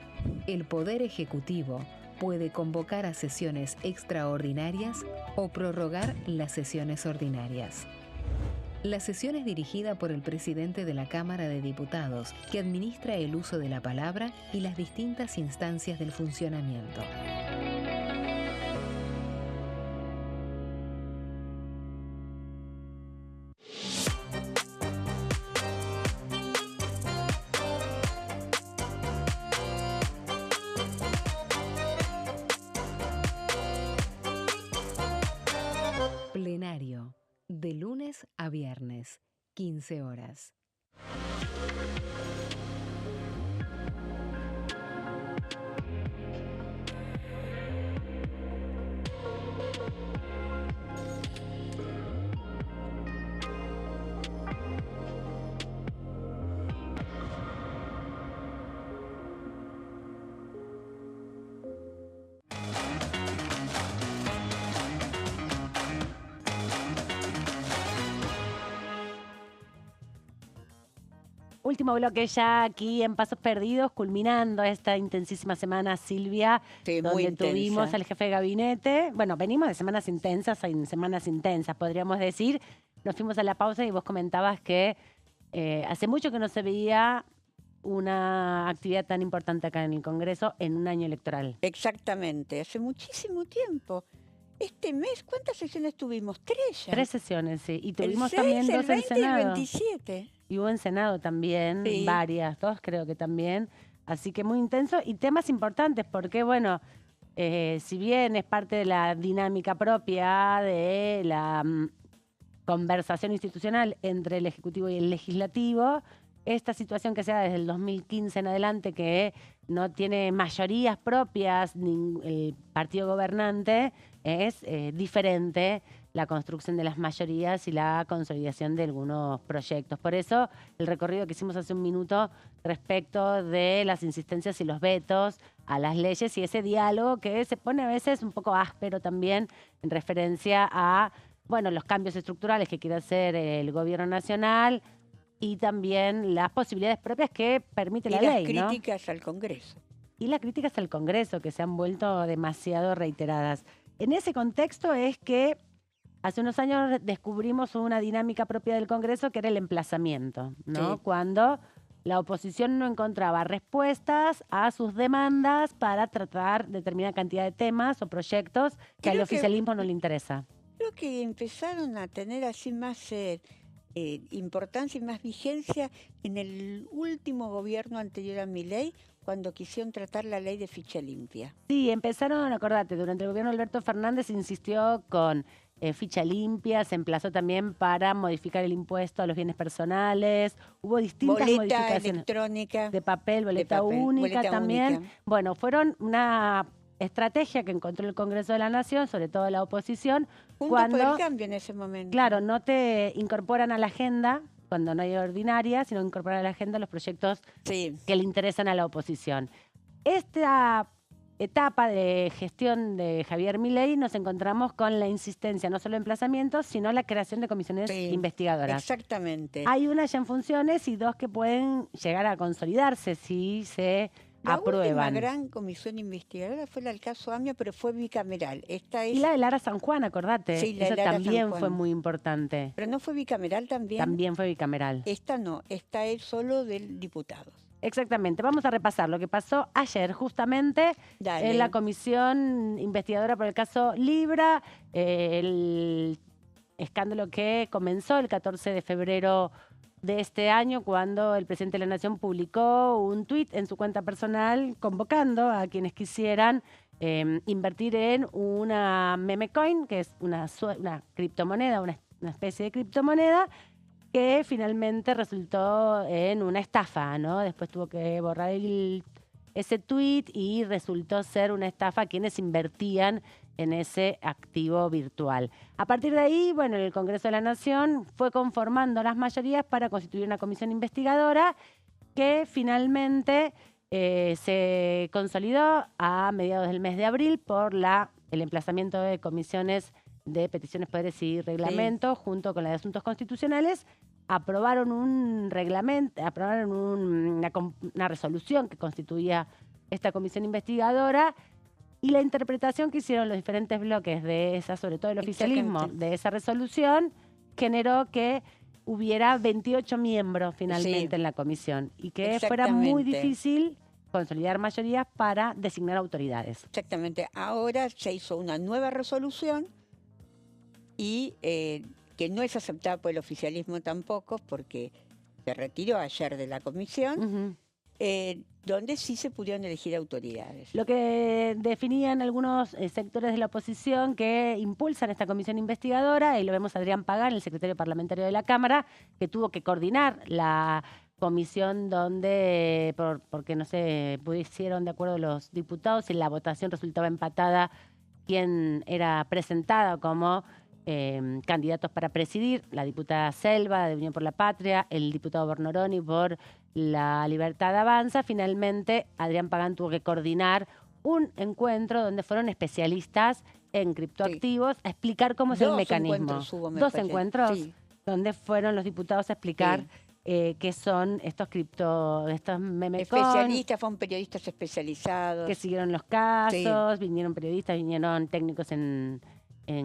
El Poder Ejecutivo puede convocar a sesiones extraordinarias o prorrogar las sesiones ordinarias. La sesión es dirigida por el presidente de la Cámara de Diputados, que administra el uso de la palabra y las distintas instancias del funcionamiento. Plenario, de lunes a viernes, 15 horas. Último bloque ya aquí en Pasos Perdidos, culminando esta intensísima semana, Silvia, Sí, muy donde intensa. tuvimos al jefe de gabinete. Bueno, venimos de semanas intensas, podríamos decir. Nos fuimos a la pausa y vos comentabas que hace mucho que no se veía una actividad tan importante acá en el Congreso en un año electoral. Exactamente, hace muchísimo tiempo. Este mes, ¿cuántas sesiones tuvimos? 3 ya. 3 sesiones, sí. Y tuvimos el 6, también el 2 en 20 y el Senado. 27. Y hubo en Senado también, Sí. varias, 2 creo que también. Así que muy intenso y temas importantes porque, bueno, si bien es parte de la dinámica propia de la conversación institucional entre el Ejecutivo y el Legislativo, esta situación que se da desde el 2015 en adelante, que no tiene mayorías propias, ni el partido gobernante, es diferente la construcción de las mayorías y la consolidación de algunos proyectos. Por eso, el recorrido que hicimos hace un minuto respecto de las insistencias y los vetos a las leyes y ese diálogo que se pone a veces un poco áspero también en referencia a, bueno, los cambios estructurales que quiere hacer el gobierno nacional y también las posibilidades propias que permite la Y las ley, ¿no? críticas al Congreso. Y las críticas al Congreso, que se han vuelto demasiado reiteradas. En ese contexto es que hace unos años descubrimos una dinámica propia del Congreso que era el emplazamiento, ¿no? Sí. Cuando la oposición no encontraba respuestas a sus demandas para tratar determinada cantidad de temas o proyectos que al Creo que- oficialismo no le interesa. Creo que empezaron a tener así más importancia y más vigencia en el último gobierno anterior a Milei, cuando quisieron tratar la ley de ficha limpia. Sí, empezaron, acordate, durante el gobierno de Alberto Fernández insistió con ficha limpia, se emplazó también para modificar el impuesto a los bienes personales, hubo distintas Boleta modificaciones electrónica. de papel, boleta papel, única boleta también. única. Bueno, fueron una estrategia que encontró el Congreso de la Nación, sobre todo la oposición, Juntos por cuando, el cambio en ese momento. claro, no te incorporan a la agenda cuando no hay ordinaria, sino incorporan a la agenda los proyectos Sí. que le interesan a la oposición. Esta etapa de gestión de Javier Milei nos encontramos con la insistencia, no solo en emplazamientos, sino la creación de comisiones Sí, investigadoras. Exactamente. Hay una ya en funciones y 2 que pueden llegar a consolidarse si se La aprueban. última gran comisión investigadora fue la del caso AMIA, pero fue bicameral. Esta es, Y la de Lara San Juan, acordate. Sí, la de Eso Lara San también Juan. fue muy importante. pero no fue bicameral también. También fue bicameral. Esta no, esta es solo del diputados. Exactamente. Vamos a repasar lo que pasó ayer, justamente, Dale. en la comisión investigadora por el caso Libra, el escándalo que comenzó el 14 de febrero de este año, cuando el presidente de la Nación publicó un tuit en su cuenta personal convocando a quienes quisieran invertir en una meme coin, que es una criptomoneda, una especie de criptomoneda, que finalmente resultó en una estafa, ¿no? Después tuvo que borrar el ese tuit y resultó ser una estafa a quienes invertían en ese activo virtual. A partir de ahí, bueno, el Congreso de la Nación fue conformando las mayorías para constituir una comisión investigadora que finalmente se consolidó a mediados del mes de abril por el emplazamiento de comisiones de peticiones, poderes y reglamentos, junto con la de asuntos constitucionales. Aprobaron un reglamento, aprobaron una resolución que constituía esta comisión investigadora, y la interpretación que hicieron los diferentes bloques de esa, sobre todo el oficialismo, de esa resolución, generó que hubiera 28 miembros finalmente en la comisión y que fuera muy difícil consolidar mayorías para designar autoridades. Exactamente. Ahora se hizo una nueva resolución y que no es aceptada por el oficialismo tampoco, porque se retiró ayer de la comisión, donde sí se pudieron elegir autoridades. Lo que definían algunos sectores de la oposición que impulsan esta comisión investigadora, y lo vemos a Adrián Pagán, el secretario parlamentario de la Cámara, que tuvo que coordinar la comisión donde, porque no se pusieron de acuerdo los diputados y la votación resultaba empatada quien era presentada como candidatos para presidir, la diputada Selva de Unión por la Patria, el diputado Bornoroni por La Libertad Avanza. Finalmente, Adrián Pagán tuvo que coordinar un encuentro donde fueron especialistas en criptoactivos a explicar cómo es el mecanismo. Dos encuentros donde fueron los diputados a explicar qué son estos memecoin. Especialistas, fueron periodistas especializados. Que siguieron los casos, vinieron periodistas, vinieron técnicos en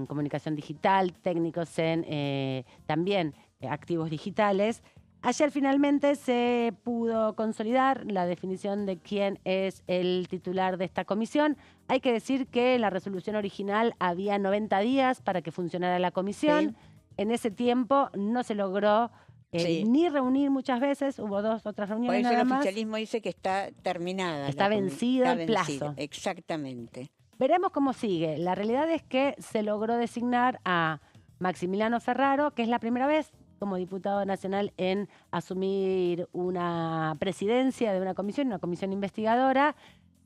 comunicación digital, técnicos en también activos digitales. Ayer finalmente se pudo consolidar la definición de quién es el titular de esta comisión. Hay que decir que en la resolución original había 90 días para que funcionara la comisión. En ese tiempo no se logró ni reunir muchas veces, hubo otras reuniones nada más. Por eso el oficialismo dice que está terminada. Está vencido el plazo. Exactamente. Veremos cómo sigue. La realidad es que se logró designar a Maximiliano Ferraro, que es la primera vez como diputado nacional en asumir una presidencia de una comisión investigadora.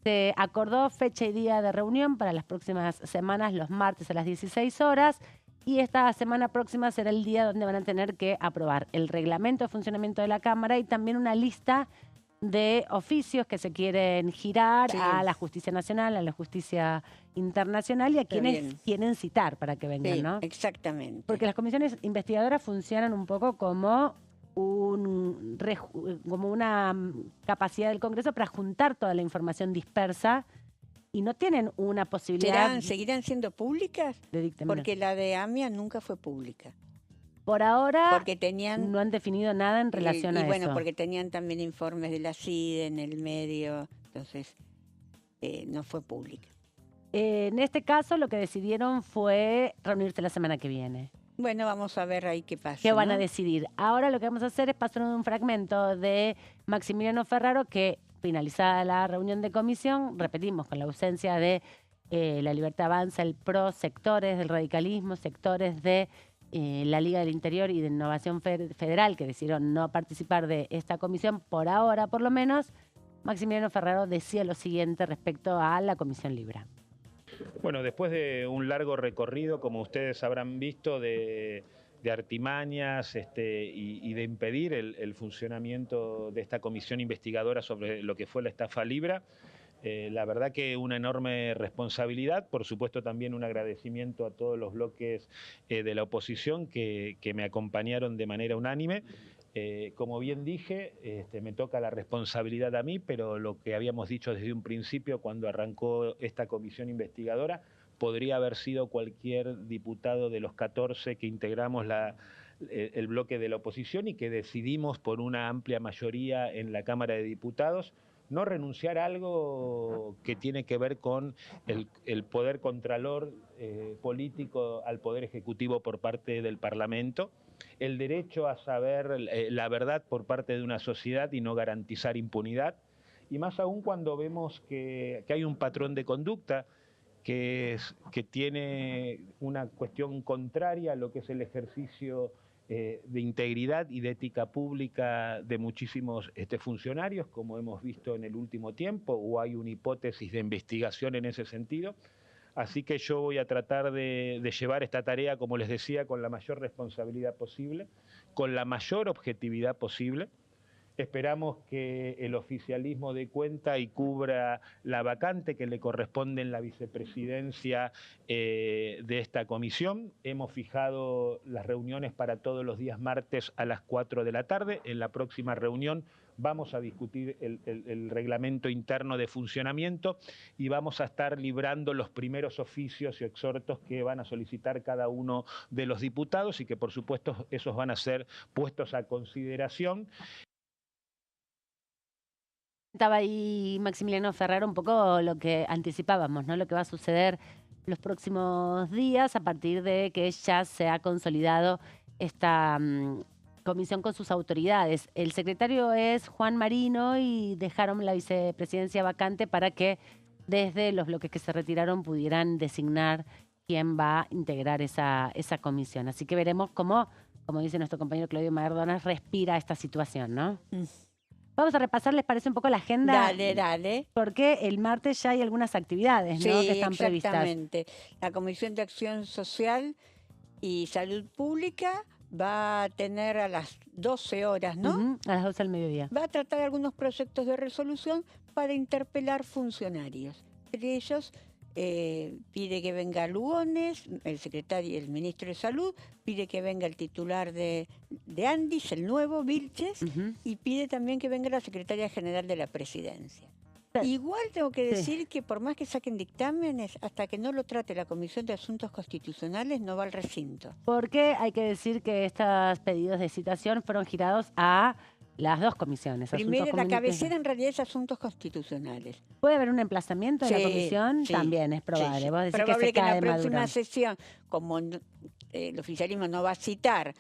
Se acordó fecha y día de reunión para las próximas semanas, los martes a las 16 horas. Y esta semana próxima será el día donde van a tener que aprobar el reglamento de funcionamiento de la Cámara y también una lista de oficios que se quieren girar a la justicia nacional, a la justicia internacional y a quienes quieren citar para que vengan, ¿no? Exactamente. Porque las comisiones investigadoras funcionan un poco como una capacidad del Congreso para juntar toda la información dispersa y no tienen una posibilidad. ¿Seguirán siendo públicas? De dictaminar. Porque la de AMIA nunca fue pública. Por ahora porque no han definido nada en relación a eso. Y bueno, porque tenían también informes de la CIDE en el medio, entonces no fue pública. En este caso lo que decidieron fue reunirse la semana que viene. Bueno, vamos a ver ahí qué pasa. ¿Qué van a decidir? Ahora lo que vamos a hacer es pasar un fragmento de Maximiliano Ferraro que, finalizada la reunión de comisión, repetimos, con la ausencia de La Libertad Avanza, el PRO, sectores del radicalismo, sectores de la Liga del Interior y de Innovación Federal, que decidieron no participar de esta comisión, por ahora por lo menos. Maximiliano Ferraro decía lo siguiente respecto a la Comisión Libra. Bueno, después de un largo recorrido, como ustedes habrán visto, de artimañas y de impedir el funcionamiento de esta comisión investigadora sobre lo que fue la estafa Libra, la verdad que una enorme responsabilidad, por supuesto también un agradecimiento a todos los bloques de la oposición que me acompañaron de manera unánime. Como bien dije, me toca la responsabilidad a mí, pero lo que habíamos dicho desde un principio cuando arrancó esta comisión investigadora, podría haber sido cualquier diputado de los 14 que integramos el bloque de la oposición y que decidimos por una amplia mayoría en la Cámara de Diputados no renunciar a algo que tiene que ver con el poder contralor político al poder ejecutivo por parte del Parlamento, el derecho a saber la verdad por parte de una sociedad y no garantizar impunidad, y más aún cuando vemos que hay un patrón de conducta que tiene una cuestión contraria a lo que es el ejercicio de integridad y de ética pública de muchísimos funcionarios, como hemos visto en el último tiempo, o hay una hipótesis de investigación en ese sentido. Así que yo voy a tratar de llevar esta tarea, como les decía, con la mayor responsabilidad posible, con la mayor objetividad posible. Esperamos que el oficialismo dé cuenta y cubra la vacante que le corresponde en la vicepresidencia de esta comisión. Hemos fijado las reuniones para todos los días martes a las 4 de la tarde. En la próxima reunión vamos a discutir el reglamento interno de funcionamiento y vamos a estar librando los primeros oficios y exhortos que van a solicitar cada uno de los diputados y que por supuesto esos van a ser puestos a consideración. Estaba ahí Maximiliano Ferraro un poco lo que anticipábamos, ¿no? Lo que va a suceder los próximos días a partir de que ya se ha consolidado esta comisión con sus autoridades. El secretario es Juan Marino y dejaron la vicepresidencia vacante para que desde los bloques que se retiraron pudieran designar quién va a integrar esa comisión. Así que veremos cómo, como dice nuestro compañero Claudio Maderdonas, respira esta situación, ¿no? Vamos a repasar, ¿les parece un poco la agenda? Dale, dale. Porque el martes ya hay algunas actividades, ¿no? Sí, que están previstas. Exactamente. La Comisión de Acción Social y Salud Pública va a tener a las 12 horas, ¿no? A las 12 del mediodía. Va a tratar algunos proyectos de resolución para interpelar funcionarios. Entre ellos pide que venga Lugones, el secretario, el ministro de Salud, pide que venga el titular de Andis, el nuevo, Vilches, y pide también que venga la secretaria general de la Presidencia. Igual tengo que decir que por más que saquen dictámenes, hasta que no lo trate la Comisión de Asuntos Constitucionales, no va al recinto. Porque hay que decir que estos pedidos de citación fueron girados a las dos comisiones. Primero, la cabecera en realidad es Asuntos Constitucionales. ¿Puede haber un emplazamiento de la comisión? Sí, también es probable. Sí. Vos decís probable que en la Maduro. próxima sesión, como el oficialismo no va a citar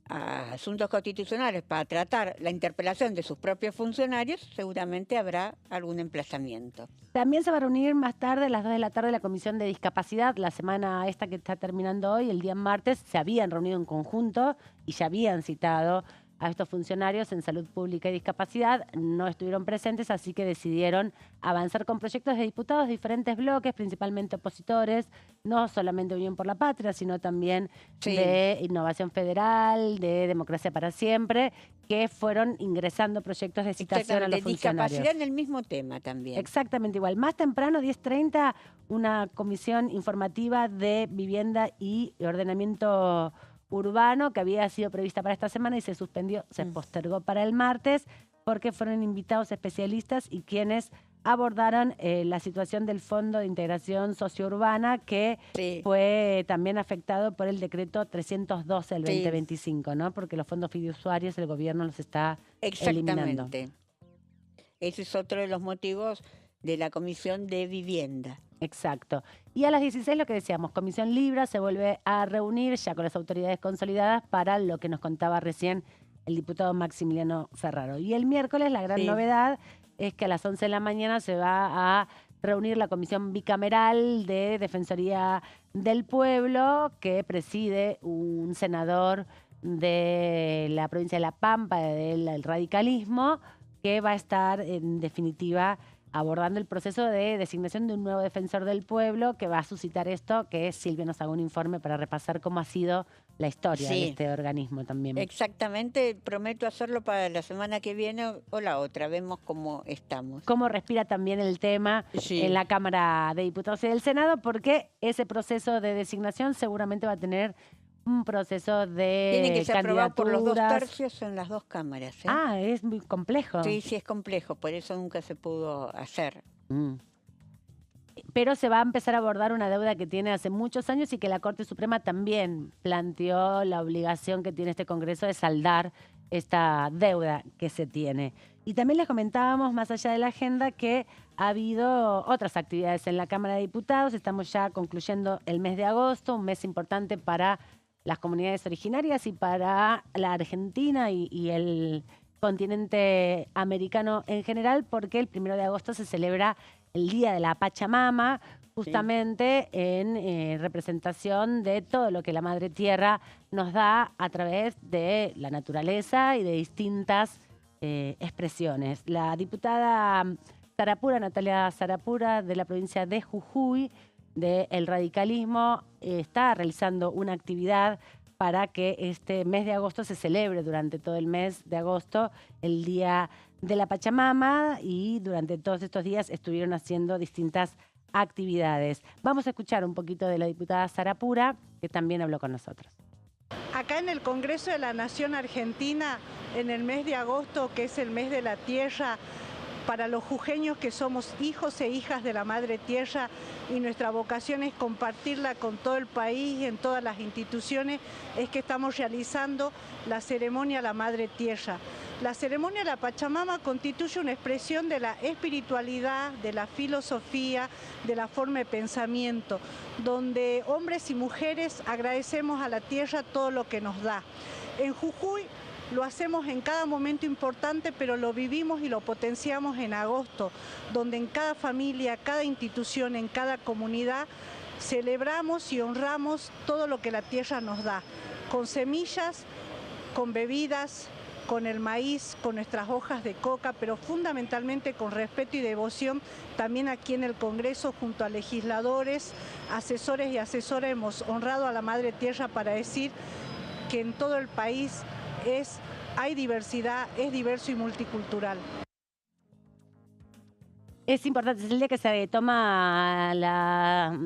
a Asuntos Constitucionales para tratar la interpelación de sus propios funcionarios, seguramente habrá algún emplazamiento. También se va a reunir más tarde, a las 2 de la tarde, la Comisión de Discapacidad. La semana esta que está terminando hoy, el día martes, se habían reunido en conjunto y ya habían citado a estos funcionarios en Salud Pública y Discapacidad. No estuvieron presentes, así que decidieron avanzar con proyectos de diputados de diferentes bloques, principalmente opositores, no solamente Unión por la Patria, sino también de Innovación Federal, de Democracia para Siempre, que fueron ingresando proyectos de citación a los funcionarios. Discapacidad en el mismo tema también. Exactamente igual. Más temprano, 10:30, una comisión informativa de vivienda y ordenamiento urbano que había sido prevista para esta semana y se suspendió, se postergó para el martes porque fueron invitados especialistas y quienes abordaron la situación del Fondo de Integración Sociourbana que fue también afectado por el decreto 312 del 2025, ¿no? Porque los fondos fiduciarios el gobierno los está eliminando. Ese es otro de los motivos de la Comisión de Vivienda. Exacto. Y a las 16, lo que decíamos, Comisión Libra se vuelve a reunir ya con las autoridades consolidadas para lo que nos contaba recién el diputado Maximiliano Ferraro. Y el miércoles la gran novedad es que a las 11 de la mañana se va a reunir la Comisión Bicameral de Defensoría del Pueblo que preside un senador de la provincia de La Pampa, del radicalismo, que va a estar en definitiva abordando el proceso de designación de un nuevo defensor del pueblo que va a suscitar esto, que Silvia nos haga un informe para repasar cómo ha sido la historia de este organismo también. Exactamente, prometo hacerlo para la semana que viene o la otra, vemos cómo estamos. Cómo respira también el tema en la Cámara de Diputados y del Senado, porque ese proceso de designación seguramente va a tener un proceso de tiene que ser aprobado por los 2 candidaturas. tercios en las 2 cámaras. Ah, es muy complejo. Sí, es complejo, por eso nunca se pudo hacer. Pero se va a empezar a abordar una deuda que tiene hace muchos años y que la Corte Suprema también planteó la obligación que tiene este Congreso de saldar esta deuda que se tiene. Y también les comentábamos, más allá de la agenda, que ha habido otras actividades en la Cámara de Diputados. Estamos ya concluyendo el mes de agosto, un mes importante para las comunidades originarias y para la Argentina y el continente americano en general, porque el 1 de agosto se celebra el Día de la Pachamama, justamente en representación de todo lo que la Madre Tierra nos da a través de la naturaleza y de distintas expresiones. La diputada Sarapura, Natalia Sarapura, de la provincia de Jujuy, del radicalismo, está realizando una actividad para que este mes de agosto se celebre durante todo el mes de agosto el Día de la Pachamama, y durante todos estos días estuvieron haciendo distintas actividades. Vamos a escuchar un poquito de la diputada Sarapura, que también habló con nosotros. Acá en el Congreso de la Nación Argentina, en el mes de agosto, que es el mes de la tierra, para los jujeños que somos hijos e hijas de la Madre Tierra, y nuestra vocación es compartirla con todo el país, en todas las instituciones, es que estamos realizando la ceremonia a la Madre Tierra. La ceremonia a la Pachamama constituye una expresión de la espiritualidad, de la filosofía, de la forma de pensamiento, donde hombres y mujeres agradecemos a la tierra todo lo que nos da. En Jujuy lo hacemos en cada momento importante, pero lo vivimos y lo potenciamos en agosto, donde en cada familia, cada institución, en cada comunidad, celebramos y honramos todo lo que la tierra nos da, con semillas, con bebidas, con el maíz, con nuestras hojas de coca, pero fundamentalmente con respeto y devoción. También aquí en el Congreso, junto a legisladores, asesores y asesoras, hemos honrado a la Madre Tierra para decir que en todo el país hay diversidad, es diverso y multicultural. Es importante, es el día que se toma la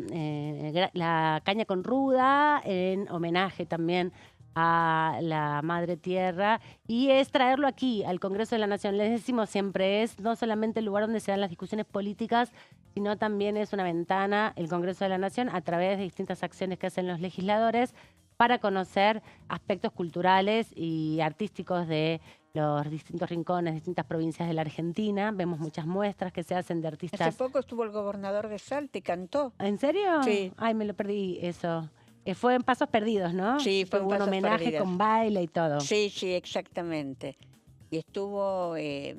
caña con ruda, en homenaje también a la Madre Tierra, y es traerlo aquí, al Congreso de la Nación. Les decimos siempre, es no solamente el lugar donde se dan las discusiones políticas, sino también es una ventana, el Congreso de la Nación, a través de distintas acciones que hacen los legisladores, para conocer aspectos culturales y artísticos de los distintos rincones, distintas provincias de la Argentina. Vemos muchas muestras que se hacen de artistas. Hace poco estuvo el gobernador de Salta y cantó. ¿En serio? Sí. Ay, me lo perdí eso. Fue en Pasos Perdidos, ¿no? Sí, fue en Hubo un Pasos homenaje Perdidos. con baile y todo. Sí, sí, exactamente. Y estuvieron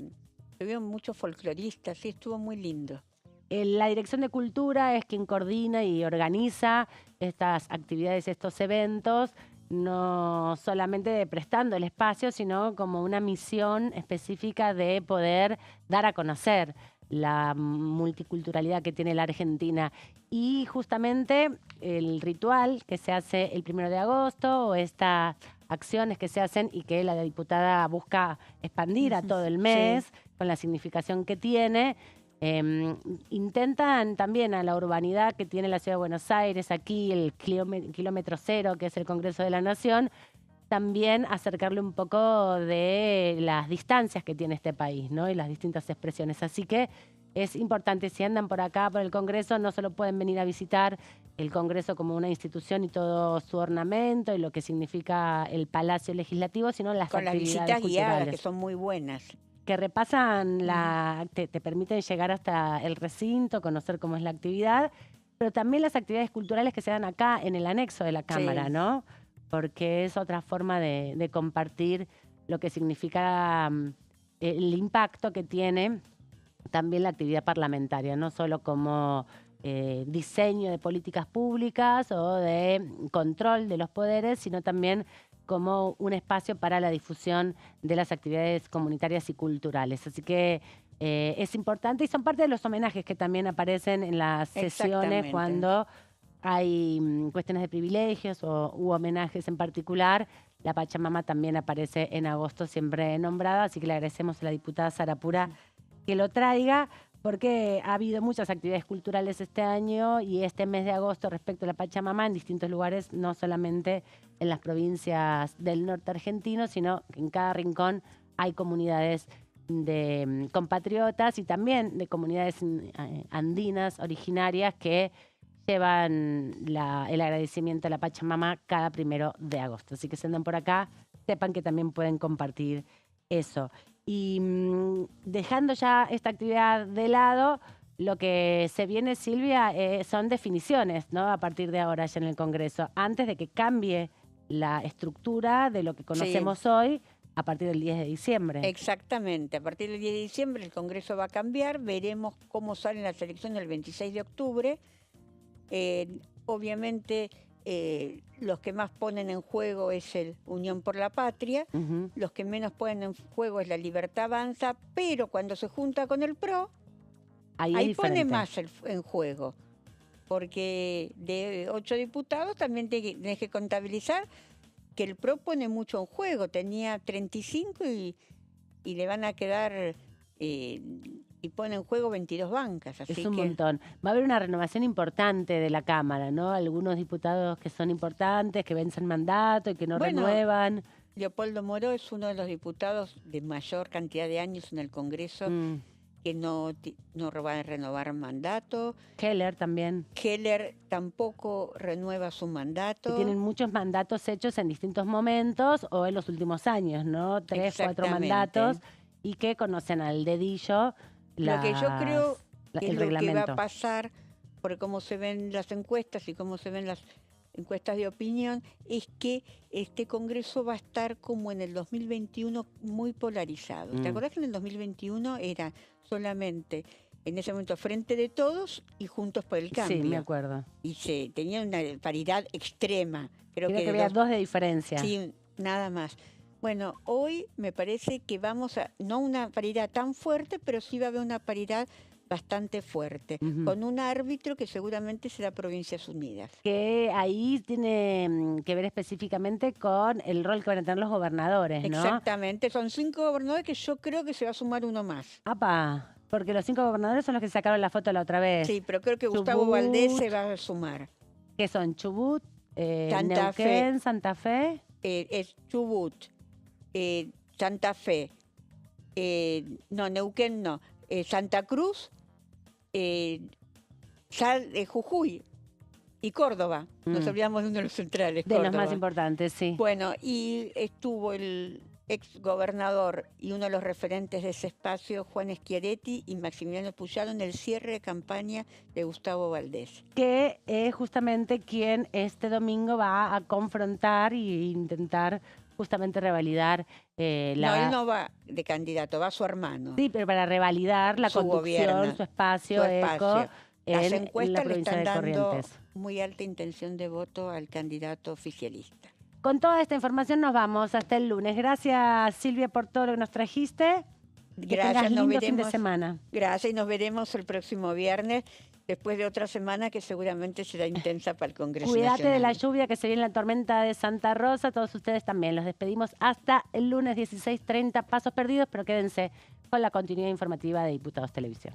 muchos folcloristas, sí, estuvo muy lindo. La Dirección de Cultura es quien coordina y organiza estas actividades, estos eventos, no solamente prestando el espacio, sino como una misión específica de poder dar a conocer la multiculturalidad que tiene la Argentina. Y justamente el ritual que se hace el 1 de agosto, o estas acciones que se hacen y que la diputada busca expandir a todo el mes, sí, con la significación que tiene, intentan también a la urbanidad que tiene la Ciudad de Buenos Aires, aquí el kilómetro cero, que es el Congreso de la Nación, también acercarle un poco de las distancias que tiene este país, ¿no? Y las distintas expresiones. Así que es importante, si andan por acá, por el Congreso, no solo pueden venir a visitar el Congreso como una institución y todo su ornamento y lo que significa el Palacio Legislativo, sino las actividades culturales. Con las visitas guiadas, que son muy buenas. Que repasan, te permiten llegar hasta el recinto, conocer cómo es la actividad, pero también las actividades culturales que se dan acá en el anexo de la Cámara, sí, ¿no? Porque es otra forma de compartir lo que significa el impacto que tiene también la actividad parlamentaria, no solo como diseño de políticas públicas o de control de los poderes, sino también como un espacio para la difusión de las actividades comunitarias y culturales. Así que es importante, y son parte de los homenajes que también aparecen en las sesiones cuando hay cuestiones de privilegios u homenajes en particular. La Pachamama también aparece en agosto, siempre nombrada, así que le agradecemos a la diputada Sarapura que lo traiga, porque ha habido muchas actividades culturales este año y este mes de agosto respecto a la Pachamama en distintos lugares, no solamente en las provincias del norte argentino, sino que en cada rincón hay comunidades de compatriotas y también de comunidades andinas originarias que llevan el agradecimiento a la Pachamama cada 1 de agosto. Así que si andan por acá, sepan que también pueden compartir eso. Y dejando ya esta actividad de lado, lo que se viene, Silvia, son definiciones, ¿no? A partir de ahora ya en el Congreso, antes de que cambie la estructura de lo que conocemos hoy a partir del 10 de diciembre. Exactamente, a partir del 10 de diciembre el Congreso va a cambiar, veremos cómo salen las elecciones el 26 de octubre, Obviamente los que más ponen en juego es el Unión por la Patria, los que menos ponen en juego es la Libertad Avanza, pero cuando se junta con el PRO, ahí pone más en juego. Porque de 8 diputados también tenés que contabilizar que el PRO pone mucho en juego. Tenía 35 y le van a quedar, y pone en juego 22 bancas. Así es un montón. Va a haber una renovación importante de la Cámara, ¿no? Algunos diputados que son importantes, que vencen mandato y que no renuevan. Leopoldo Moró es uno de los diputados de mayor cantidad de años en el Congreso, que no va a renovar mandato. Keller también. Keller tampoco renueva su mandato. Que tienen muchos mandatos hechos en distintos momentos o en los últimos años, ¿no? 3, 4 mandatos y que conocen al dedillo lo que yo creo que es lo que va a pasar, por cómo se ven las encuestas y cómo se ven las encuestas de opinión, es que este Congreso va a estar como en el 2021 muy polarizado. ¿Te acordás que en el 2021 era solamente, en ese momento, Frente de Todos y Juntos por el Cambio? Sí, me acuerdo. Y se tenía una paridad extrema. Creo que había 2 de diferencia. Sí, nada más. Bueno, hoy me parece que vamos a, no una paridad tan fuerte, pero sí va a haber una paridad bastante fuerte, con un árbitro que seguramente será Provincias Unidas. Que ahí tiene que ver específicamente con el rol que van a tener los gobernadores, ¿no? Exactamente, son 5 gobernadores que yo creo que se va a sumar uno más. ¡Apa! Porque los 5 gobernadores son los que sacaron la foto la otra vez. Sí, pero creo que Gustavo Valdés se va a sumar. ¿Qué son? ¿Chubut? Santa Fe. ¿Santa Fe? Es Chubut. Santa Fe, Neuquén no, Santa Cruz, Jujuy y Córdoba. Nos olvidamos de uno de los centrales. De Córdoba. los más importantes, sí. Bueno, y estuvo el ex gobernador y uno de los referentes de ese espacio, Juan Schiaretti y Maximiliano Puyaro, en el cierre de campaña de Gustavo Valdés. Que es justamente quien este domingo va a confrontar e intentar justamente revalidar No, él no va de candidato, va su hermano. Sí, pero para revalidar la conducción, gobierno, su espacio. Las en encuestas la le provincia están de dando Corrientes. muy alta intención de voto al candidato oficialista. Con toda esta información nos vamos hasta el lunes. Gracias, Silvia, por todo lo que nos trajiste. Gracias, nos veremos fin de semana. Gracias, y nos veremos el próximo viernes, después de otra semana que seguramente será intensa para el Congreso Cuídate Nacional. de la lluvia que se viene, la tormenta de Santa Rosa. Todos ustedes también. Los despedimos hasta el lunes 16:30. Pasos perdidos, pero quédense con la continuidad informativa de Diputados Televisión.